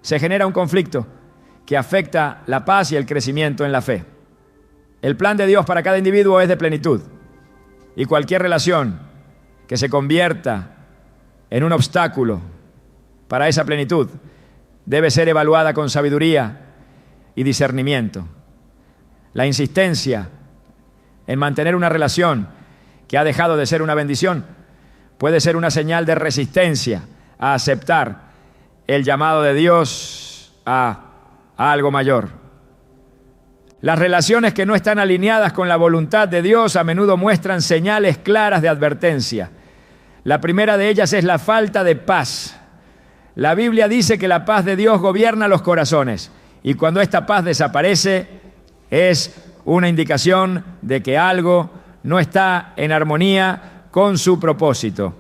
se genera un conflicto que afecta la paz y el crecimiento en la fe. El plan de Dios para cada individuo es de plenitud, y cualquier relación que se convierta en un obstáculo para esa plenitud debe ser evaluada con sabiduría y discernimiento. La insistencia en mantener una relación que ha dejado de ser una bendición puede ser una señal de resistencia a aceptar el llamado de Dios a algo mayor. Las relaciones que no están alineadas con la voluntad de Dios a menudo muestran señales claras de advertencia. La primera de ellas es la falta de paz. La Biblia dice que la paz de Dios gobierna los corazones, y cuando esta paz desaparece es una indicación de que algo no está en armonía con su propósito.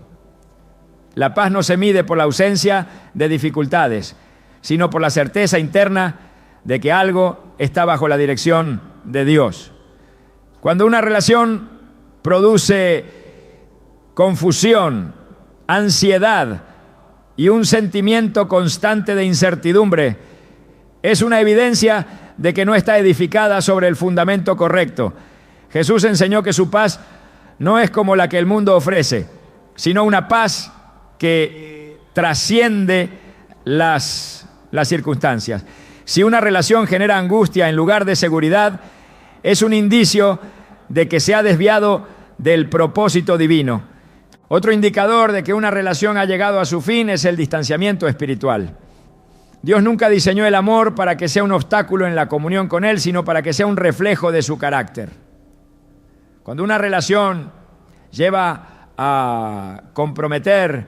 La paz no se mide por la ausencia de dificultades, sino por la certeza interna de que algo está bajo la dirección de Dios. Cuando una relación produce confusión, ansiedad y un sentimiento constante de incertidumbre, es una evidencia de que no está edificada sobre el fundamento correcto. Jesús enseñó que su paz no es como la que el mundo ofrece, sino una paz que trasciende las circunstancias. Si una relación genera angustia en lugar de seguridad, es un indicio de que se ha desviado del propósito divino. Otro indicador de que una relación ha llegado a su fin es el distanciamiento espiritual. Dios nunca diseñó el amor para que sea un obstáculo en la comunión con Él, sino para que sea un reflejo de su carácter. Cuando una relación lleva a comprometer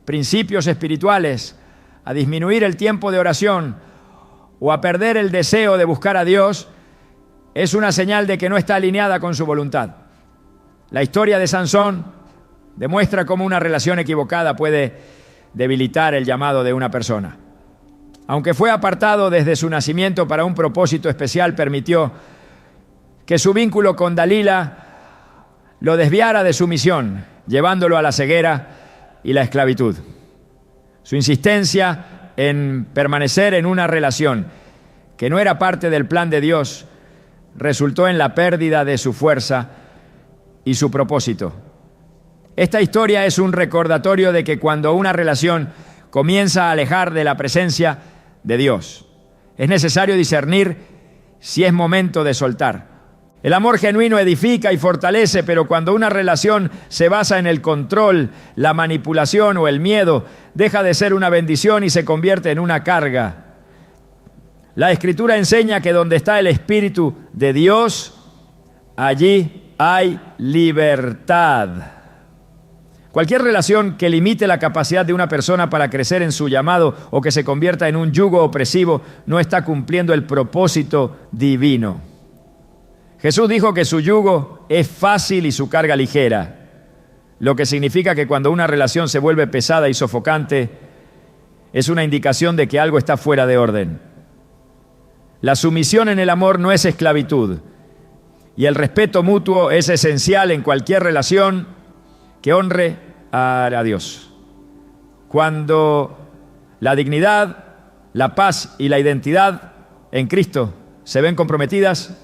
principios espirituales, a disminuir el tiempo de oración o a perder el deseo de buscar a Dios, es una señal de que no está alineada con su voluntad. La historia de Sansón demuestra cómo una relación equivocada puede debilitar el llamado de una persona. Aunque fue apartado desde su nacimiento para un propósito especial, permitió que su vínculo con Dalila lo desviara de su misión, llevándolo a la ceguera y la esclavitud. Su insistencia en permanecer en una relación que no era parte del plan de Dios resultó en la pérdida de su fuerza y su propósito. Esta historia es un recordatorio de que cuando una relación comienza a alejar de la presencia de Dios, es necesario discernir si es momento de soltar. El amor genuino edifica y fortalece, pero cuando una relación se basa en el control, la manipulación o el miedo, deja de ser una bendición y se convierte en una carga. La Escritura enseña que donde está el Espíritu de Dios, allí hay libertad. Cualquier relación que limite la capacidad de una persona para crecer en su llamado o que se convierta en un yugo opresivo no está cumpliendo el propósito divino. Jesús dijo que su yugo es fácil y su carga ligera, lo que significa que cuando una relación se vuelve pesada y sofocante, es una indicación de que algo está fuera de orden. La sumisión en el amor no es esclavitud, y el respeto mutuo es esencial en cualquier relación que honre a Dios. Cuando la dignidad, la paz y la identidad en Cristo se ven comprometidas,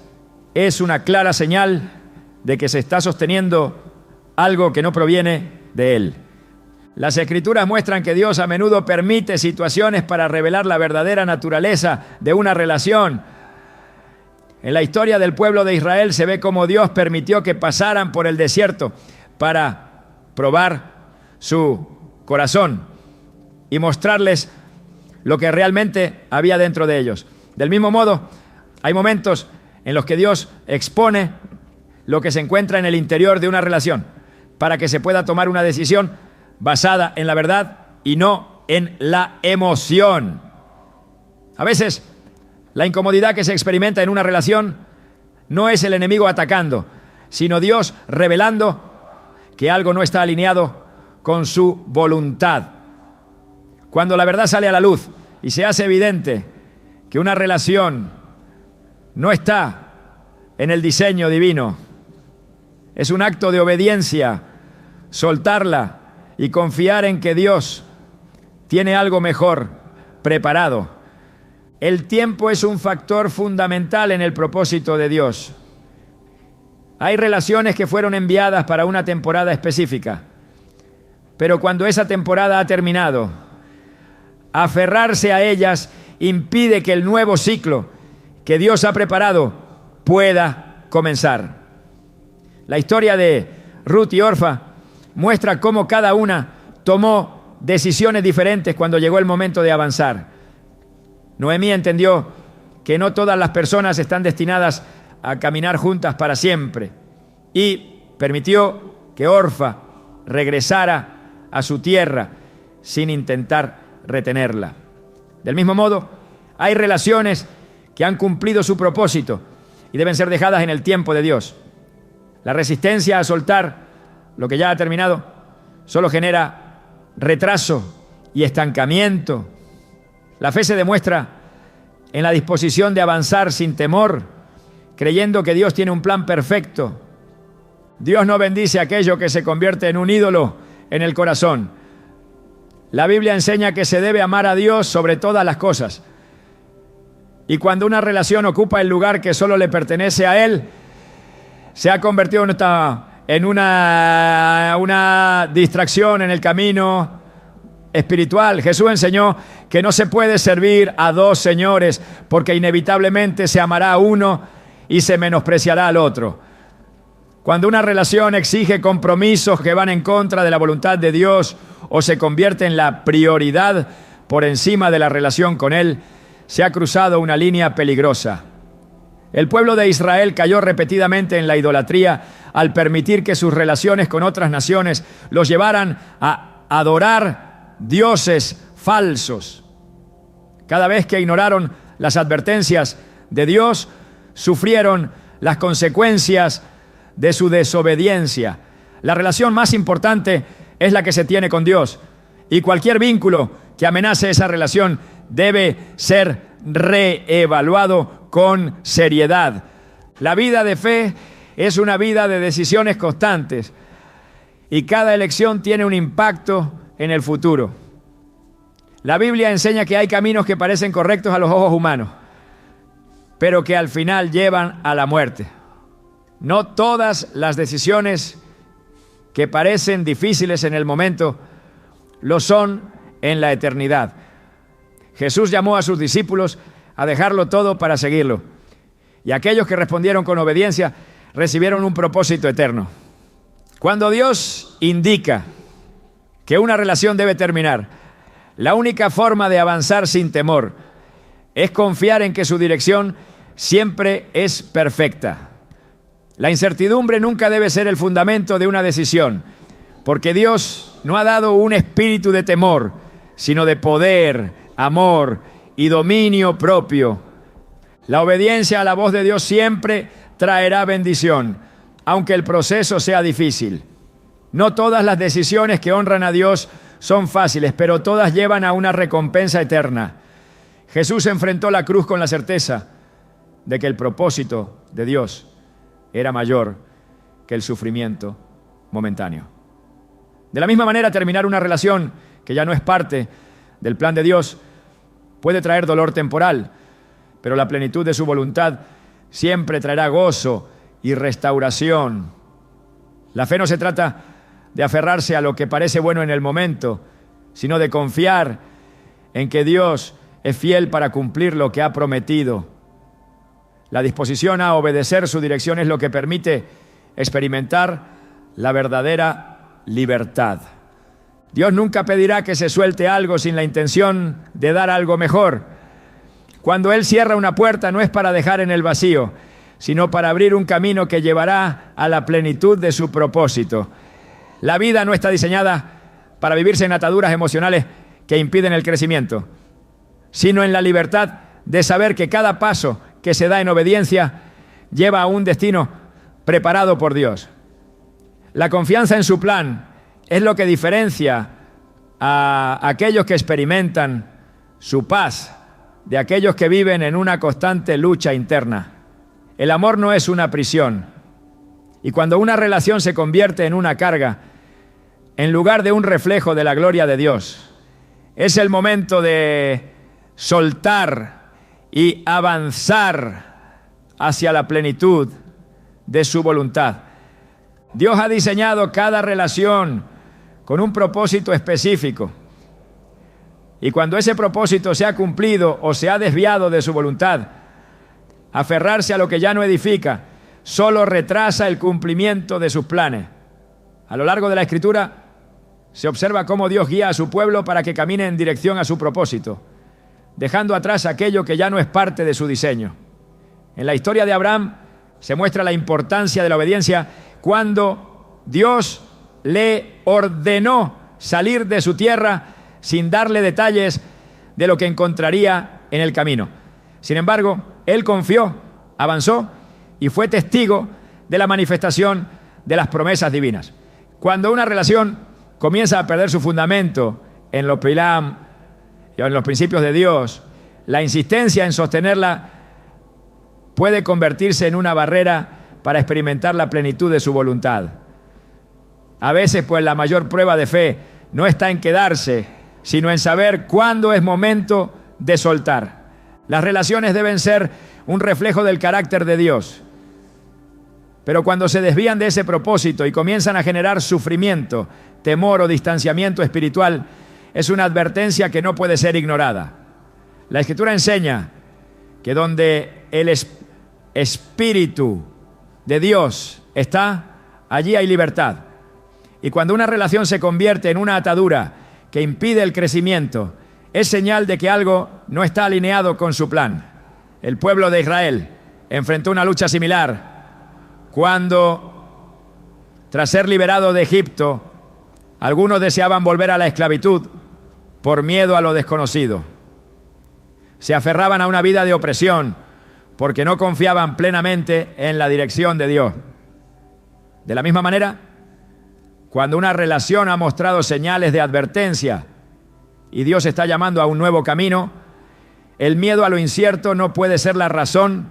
es una clara señal de que se está sosteniendo algo que no proviene de Él. Las Escrituras muestran que Dios a menudo permite situaciones para revelar la verdadera naturaleza de una relación. En la historia del pueblo de Israel se ve cómo Dios permitió que pasaran por el desierto para probar su corazón y mostrarles lo que realmente había dentro de ellos. Del mismo modo, hay momentos en los que Dios expone lo que se encuentra en el interior de una relación para que se pueda tomar una decisión basada en la verdad y no en la emoción. A veces, la incomodidad que se experimenta en una relación no es el enemigo atacando, sino Dios revelando que algo no está alineado con su voluntad. Cuando la verdad sale a la luz y se hace evidente que una relación no está en el diseño divino, es un acto de obediencia soltarla y confiar en que Dios tiene algo mejor preparado. El tiempo es un factor fundamental en el propósito de Dios. Hay relaciones que fueron enviadas para una temporada específica, pero cuando esa temporada ha terminado, aferrarse a ellas impide que el nuevo ciclo que Dios ha preparado pueda comenzar. La historia de Ruth y Orfa muestra cómo cada una tomó decisiones diferentes cuando llegó el momento de avanzar. Noemí entendió que no todas las personas están destinadas a caminar juntas para siempre y permitió que Orfa regresara a su tierra sin intentar retenerla. Del mismo modo, hay relaciones que han cumplido su propósito y deben ser dejadas en el tiempo de Dios. La resistencia a soltar lo que ya ha terminado solo genera retraso y estancamiento. La fe se demuestra en la disposición de avanzar sin temor, creyendo que Dios tiene un plan perfecto. Dios no bendice aquello que se convierte en un ídolo en el corazón. La Biblia enseña que se debe amar a Dios sobre todas las cosas. Y cuando una relación ocupa el lugar que solo le pertenece a Él, se ha convertido en una distracción en el camino espiritual. Jesús enseñó que no se puede servir a dos señores porque inevitablemente se amará a uno y se menospreciará al otro. Cuando una relación exige compromisos que van en contra de la voluntad de Dios o se convierte en la prioridad por encima de la relación con Él, se ha cruzado una línea peligrosa. El pueblo de Israel cayó repetidamente en la idolatría al permitir que sus relaciones con otras naciones los llevaran a adorar dioses falsos. Cada vez que ignoraron las advertencias de Dios, sufrieron las consecuencias de su desobediencia. La relación más importante es la que se tiene con Dios, y cualquier vínculo que amenace esa relación debe ser reevaluado con seriedad. La vida de fe es una vida de decisiones constantes y cada elección tiene un impacto en el futuro. La Biblia enseña que hay caminos que parecen correctos a los ojos humanos, pero que al final llevan a la muerte. No todas las decisiones que parecen difíciles en el momento lo son en la eternidad. Jesús llamó a sus discípulos a dejarlo todo para seguirlo. Y aquellos que respondieron con obediencia recibieron un propósito eterno. Cuando Dios indica que una relación debe terminar, la única forma de avanzar sin temor es confiar en que su dirección siempre es perfecta. La incertidumbre nunca debe ser el fundamento de una decisión, porque Dios no ha dado un espíritu de temor, sino de poder, amor y dominio propio. La obediencia a la voz de Dios siempre traerá bendición, aunque el proceso sea difícil. No todas las decisiones que honran a Dios son fáciles, pero todas llevan a una recompensa eterna. Jesús enfrentó la cruz con la certeza de que el propósito de Dios era mayor que el sufrimiento momentáneo. De la misma manera, terminar una relación que ya no es parte del plan de Dios puede traer dolor temporal, pero la plenitud de su voluntad siempre traerá gozo y restauración. La fe no se trata de aferrarse a lo que parece bueno en el momento, sino de confiar en que Dios es fiel para cumplir lo que ha prometido. La disposición a obedecer su dirección es lo que permite experimentar la verdadera libertad. Dios nunca pedirá que se suelte algo sin la intención de dar algo mejor. Cuando Él cierra una puerta no es para dejar en el vacío, sino para abrir un camino que llevará a la plenitud de su propósito. La vida no está diseñada para vivirse en ataduras emocionales que impiden el crecimiento, sino en la libertad de saber que cada paso que se da en obediencia lleva a un destino preparado por Dios. La confianza en su plan es lo que diferencia a aquellos que experimentan su paz de aquellos que viven en una constante lucha interna. El amor no es una prisión. Y cuando una relación se convierte en una carga, en lugar de un reflejo de la gloria de Dios, es el momento de soltar y avanzar hacia la plenitud de su voluntad. Dios ha diseñado cada relación con un propósito específico. Y cuando ese propósito se ha cumplido o se ha desviado de su voluntad, aferrarse a lo que ya no edifica solo retrasa el cumplimiento de sus planes. A lo largo de la Escritura se observa cómo Dios guía a su pueblo para que camine en dirección a su propósito, dejando atrás aquello que ya no es parte de su diseño. En la historia de Abraham se muestra la importancia de la obediencia cuando Dios le ordenó salir de su tierra sin darle detalles de lo que encontraría en el camino. Sin embargo, él confió, avanzó y fue testigo de la manifestación de las promesas divinas. Cuando una relación comienza a perder su fundamento en los pilam y en los principios de Dios, la insistencia en sostenerla puede convertirse en una barrera para experimentar la plenitud de su voluntad. A veces, pues, la mayor prueba de fe no está en quedarse, sino en saber cuándo es momento de soltar. Las relaciones deben ser un reflejo del carácter de Dios. Pero cuando se desvían de ese propósito y comienzan a generar sufrimiento, temor o distanciamiento espiritual, es una advertencia que no puede ser ignorada. La Escritura enseña que donde el Espíritu de Dios está, allí hay libertad. Y cuando una relación se convierte en una atadura que impide el crecimiento, es señal de que algo no está alineado con su plan. El pueblo de Israel enfrentó una lucha similar cuando, tras ser liberado de Egipto, algunos deseaban volver a la esclavitud por miedo a lo desconocido. Se aferraban a una vida de opresión porque no confiaban plenamente en la dirección de Dios. De la misma manera, cuando una relación ha mostrado señales de advertencia y Dios está llamando a un nuevo camino, el miedo a lo incierto no puede ser la razón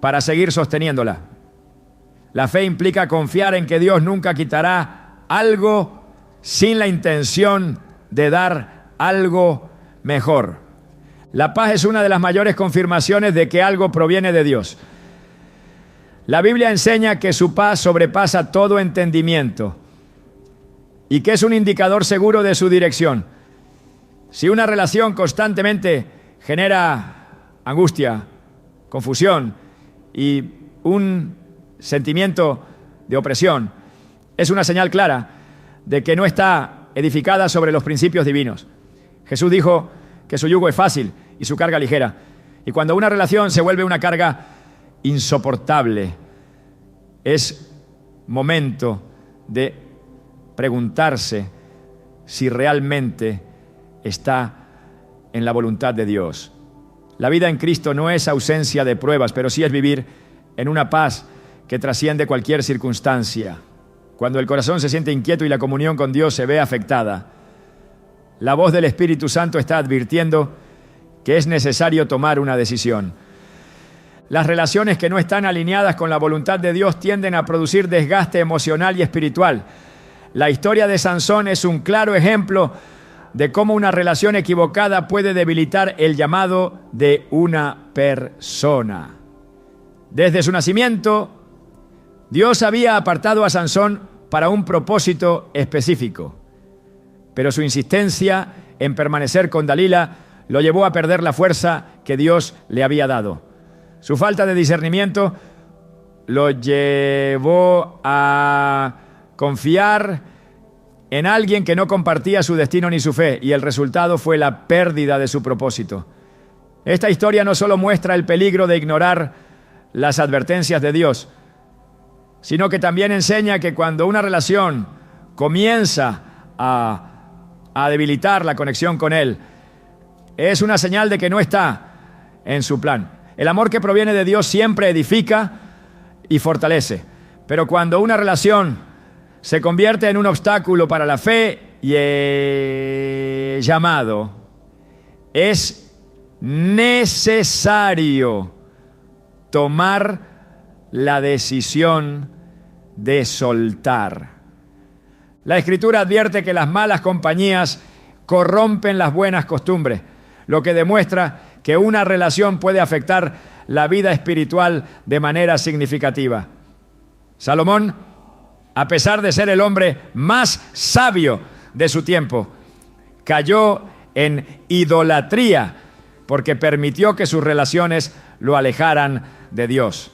para seguir sosteniéndola. La fe implica confiar en que Dios nunca quitará algo sin la intención de dar algo mejor. La paz es una de las mayores confirmaciones de que algo proviene de Dios. La Biblia enseña que su paz sobrepasa todo entendimiento y que es un indicador seguro de su dirección. Si una relación constantemente genera angustia, confusión y un sentimiento de opresión, es una señal clara de que no está edificada sobre los principios divinos. Jesús dijo que su yugo es fácil y su carga ligera. Y cuando una relación se vuelve una carga insoportable, es momento de preguntarse si realmente está en la voluntad de Dios. La vida en Cristo no es ausencia de pruebas, pero sí es vivir en una paz que trasciende cualquier circunstancia. Cuando el corazón se siente inquieto y la comunión con Dios se ve afectada, la voz del Espíritu Santo está advirtiendo que es necesario tomar una decisión. Las relaciones que no están alineadas con la voluntad de Dios tienden a producir desgaste emocional y espiritual. La historia de Sansón es un claro ejemplo de cómo una relación equivocada puede debilitar el llamado de una persona. Desde su nacimiento, Dios había apartado a Sansón para un propósito específico, pero su insistencia en permanecer con Dalila lo llevó a perder la fuerza que Dios le había dado. Su falta de discernimiento lo llevó a confiar en alguien que no compartía su destino ni su fe, y el resultado fue la pérdida de su propósito. Esta historia no solo muestra el peligro de ignorar las advertencias de Dios, sino que también enseña que cuando una relación comienza a debilitar la conexión con Él, es una señal de que no está en su plan. El amor que proviene de Dios siempre edifica y fortalece, pero cuando una relación se convierte en un obstáculo para la fe y el llamado, es necesario tomar la decisión de soltar. La Escritura advierte que las malas compañías corrompen las buenas costumbres, lo que demuestra que una relación puede afectar la vida espiritual de manera significativa. Salomón, a pesar de ser el hombre más sabio de su tiempo, cayó en idolatría porque permitió que sus relaciones lo alejaran de Dios.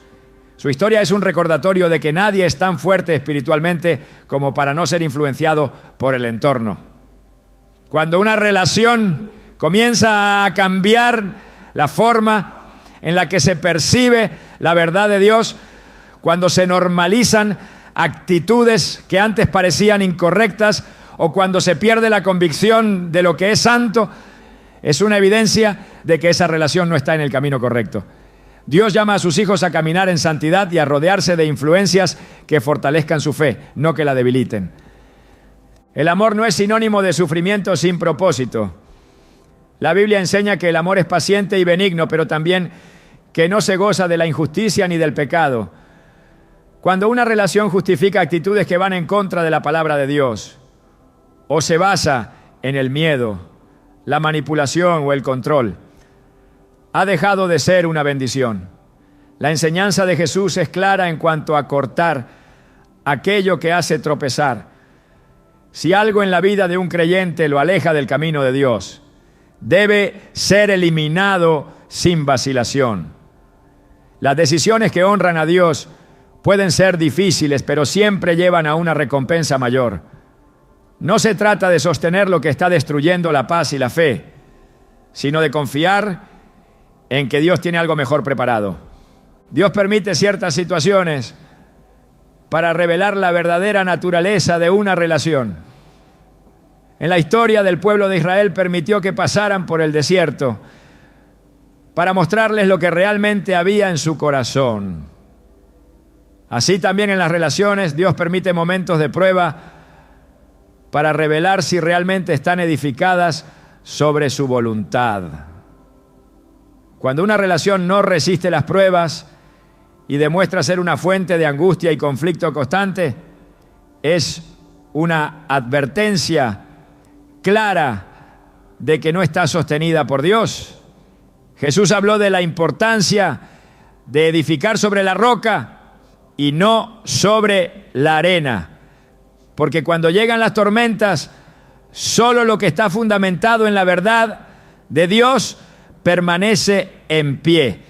Su historia es un recordatorio de que nadie es tan fuerte espiritualmente como para no ser influenciado por el entorno. Cuando una relación comienza a cambiar la forma en la que se percibe la verdad de Dios, cuando se normalizan actitudes que antes parecían incorrectas o cuando se pierde la convicción de lo que es santo, es una evidencia de que esa relación no está en el camino correcto. Dios llama a sus hijos a caminar en santidad y a rodearse de influencias que fortalezcan su fe, no que la debiliten. El amor no es sinónimo de sufrimiento sin propósito. La Biblia enseña que el amor es paciente y benigno, pero también que no se goza de la injusticia ni del pecado. Cuando una relación justifica actitudes que van en contra de la palabra de Dios, o se basa en el miedo, la manipulación o el control, ha dejado de ser una bendición. La enseñanza de Jesús es clara en cuanto a cortar aquello que hace tropezar. Si algo en la vida de un creyente lo aleja del camino de Dios, debe ser eliminado sin vacilación. Las decisiones que honran a Dios pueden ser difíciles, pero siempre llevan a una recompensa mayor. No se trata de sostener lo que está destruyendo la paz y la fe, sino de confiar en que Dios tiene algo mejor preparado. Dios permite ciertas situaciones para revelar la verdadera naturaleza de una relación. En la historia del pueblo de Israel permitió que pasaran por el desierto para mostrarles lo que realmente había en su corazón. Así también en las relaciones Dios permite momentos de prueba para revelar si realmente están edificadas sobre su voluntad. Cuando una relación no resiste las pruebas y demuestra ser una fuente de angustia y conflicto constante, es una advertencia clara de que no está sostenida por Dios. Jesús habló de la importancia de edificar sobre la roca y no sobre la arena, porque cuando llegan las tormentas, solo lo que está fundamentado en la verdad de Dios permanece en pie.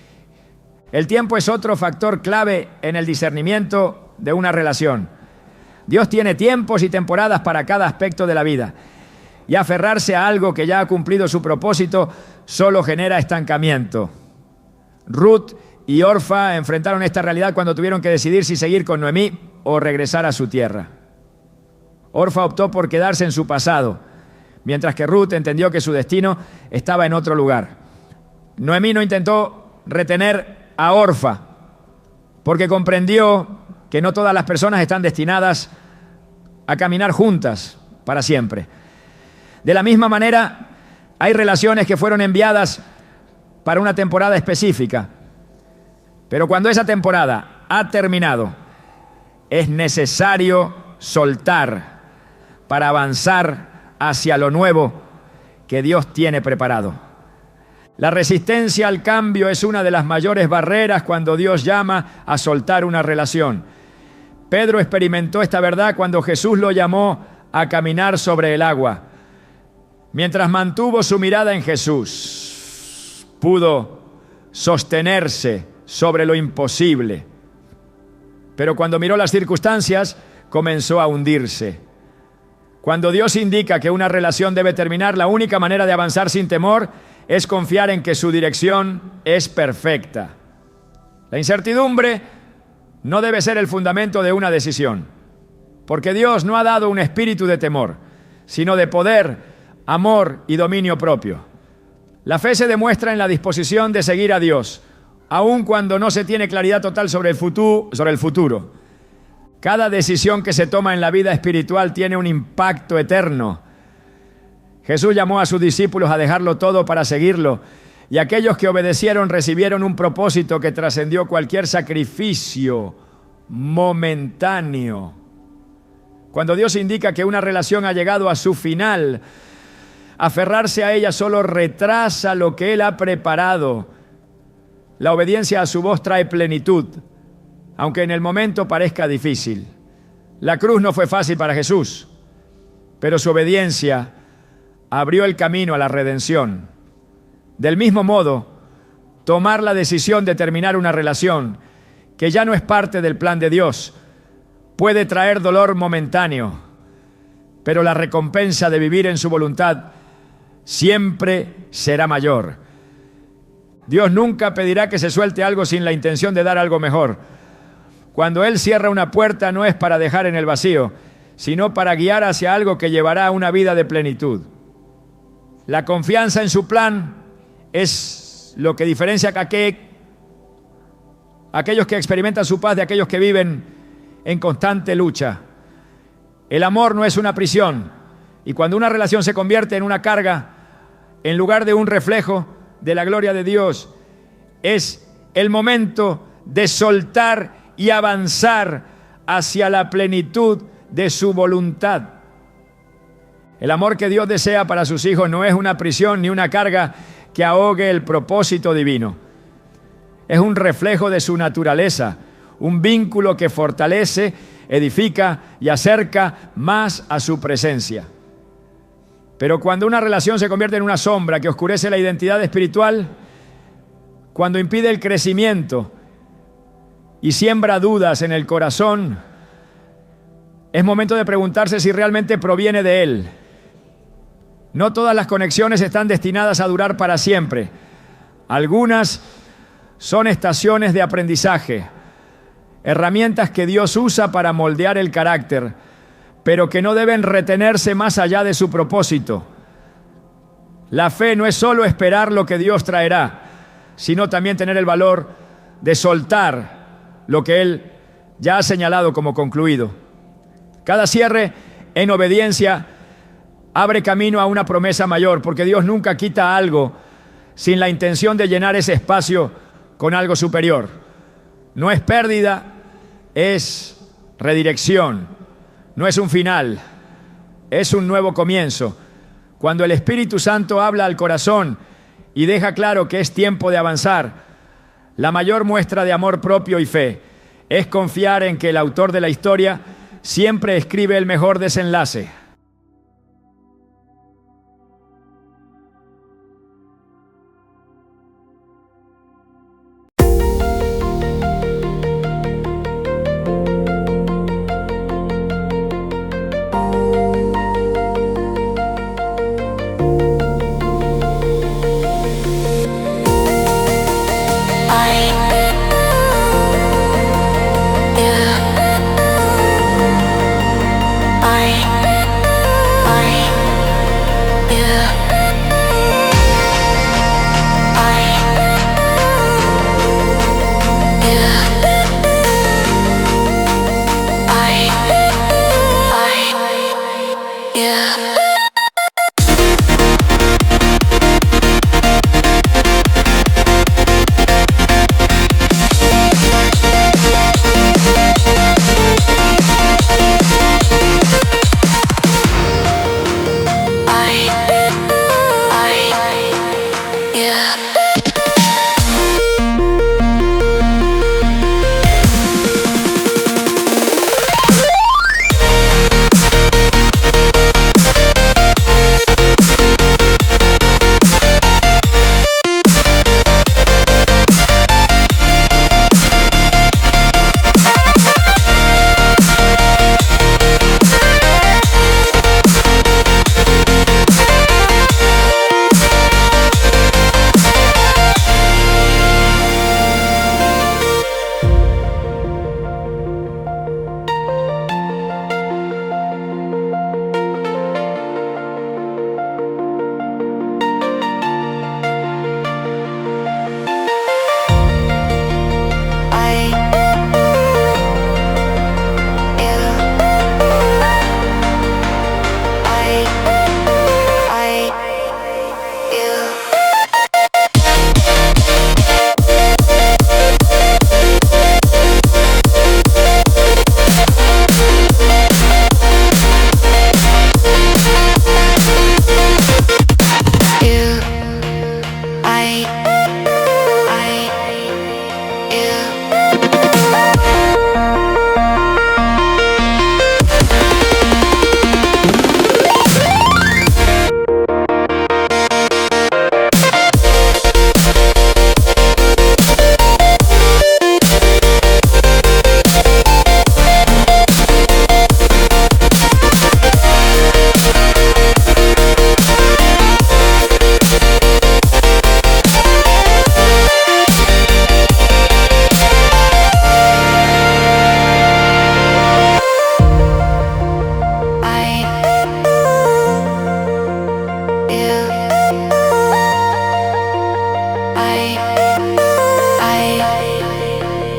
El tiempo es otro factor clave en el discernimiento de una relación. Dios tiene tiempos y temporadas para cada aspecto de la vida, y aferrarse a algo que ya ha cumplido su propósito solo genera estancamiento. Ruth y Orfa enfrentaron esta realidad cuando tuvieron que decidir si seguir con Noemí o regresar a su tierra. Orfa optó por quedarse en su pasado, mientras que Ruth entendió que su destino estaba en otro lugar. Noemí no intentó retener a Orfa, porque comprendió que no todas las personas están destinadas a caminar juntas para siempre. De la misma manera, hay relaciones que fueron enviadas para una temporada específica, pero cuando esa temporada ha terminado, es necesario soltar para avanzar hacia lo nuevo que Dios tiene preparado. La resistencia al cambio es una de las mayores barreras cuando Dios llama a soltar una relación. Pedro experimentó esta verdad cuando Jesús lo llamó a caminar sobre el agua. Mientras mantuvo su mirada en Jesús, pudo sostenerse sobre lo imposible. Pero cuando miró las circunstancias, comenzó a hundirse. Cuando Dios indica que una relación debe terminar, la única manera de avanzar sin temor es confiar en que su dirección es perfecta. La incertidumbre no debe ser el fundamento de una decisión, porque Dios no ha dado un espíritu de temor, sino de poder, amor y dominio propio. La fe se demuestra en la disposición de seguir a Dios, aun cuando no se tiene claridad total sobre el futuro. Cada decisión que se toma en la vida espiritual tiene un impacto eterno. Jesús llamó a sus discípulos a dejarlo todo para seguirlo, y aquellos que obedecieron recibieron un propósito que trascendió cualquier sacrificio momentáneo. Cuando Dios indica que una relación ha llegado a su final, aferrarse a ella solo retrasa lo que Él ha preparado. La obediencia a su voz trae plenitud, aunque en el momento parezca difícil. La cruz no fue fácil para Jesús, pero su obediencia abrió el camino a la redención. Del mismo modo, tomar la decisión de terminar una relación que ya no es parte del plan de Dios puede traer dolor momentáneo, pero la recompensa de vivir en su voluntad siempre será mayor. Dios nunca pedirá que se suelte algo sin la intención de dar algo mejor. Cuando Él cierra una puerta no es para dejar en el vacío, sino para guiar hacia algo que llevará a una vida de plenitud. La confianza en su plan es lo que diferencia a aquellos que experimentan su paz de aquellos que viven en constante lucha. El amor no es una prisión, y cuando una relación se convierte en una carga, en lugar de un reflejo de la gloria de Dios, es el momento de soltar y avanzar hacia la plenitud de su voluntad. El amor que Dios desea para sus hijos no es una prisión ni una carga que ahogue el propósito divino. Es un reflejo de su naturaleza, un vínculo que fortalece, edifica y acerca más a su presencia. Pero cuando una relación se convierte en una sombra que oscurece la identidad espiritual, cuando impide el crecimiento y siembra dudas en el corazón, es momento de preguntarse si realmente proviene de Él. No todas las conexiones están destinadas a durar para siempre. Algunas son estaciones de aprendizaje, herramientas que Dios usa para moldear el carácter, pero que no deben retenerse más allá de su propósito. La fe no es solo esperar lo que Dios traerá, sino también tener el valor de soltar lo que Él ya ha señalado como concluido. Cada cierre en obediencia abre camino a una promesa mayor, porque Dios nunca quita algo sin la intención de llenar ese espacio con algo superior. No es pérdida, es redirección. No es un final, es un nuevo comienzo. Cuando el Espíritu Santo habla al corazón y deja claro que es tiempo de avanzar, la mayor muestra de amor propio y fe es confiar en que el autor de la historia siempre escribe el mejor desenlace. I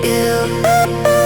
you.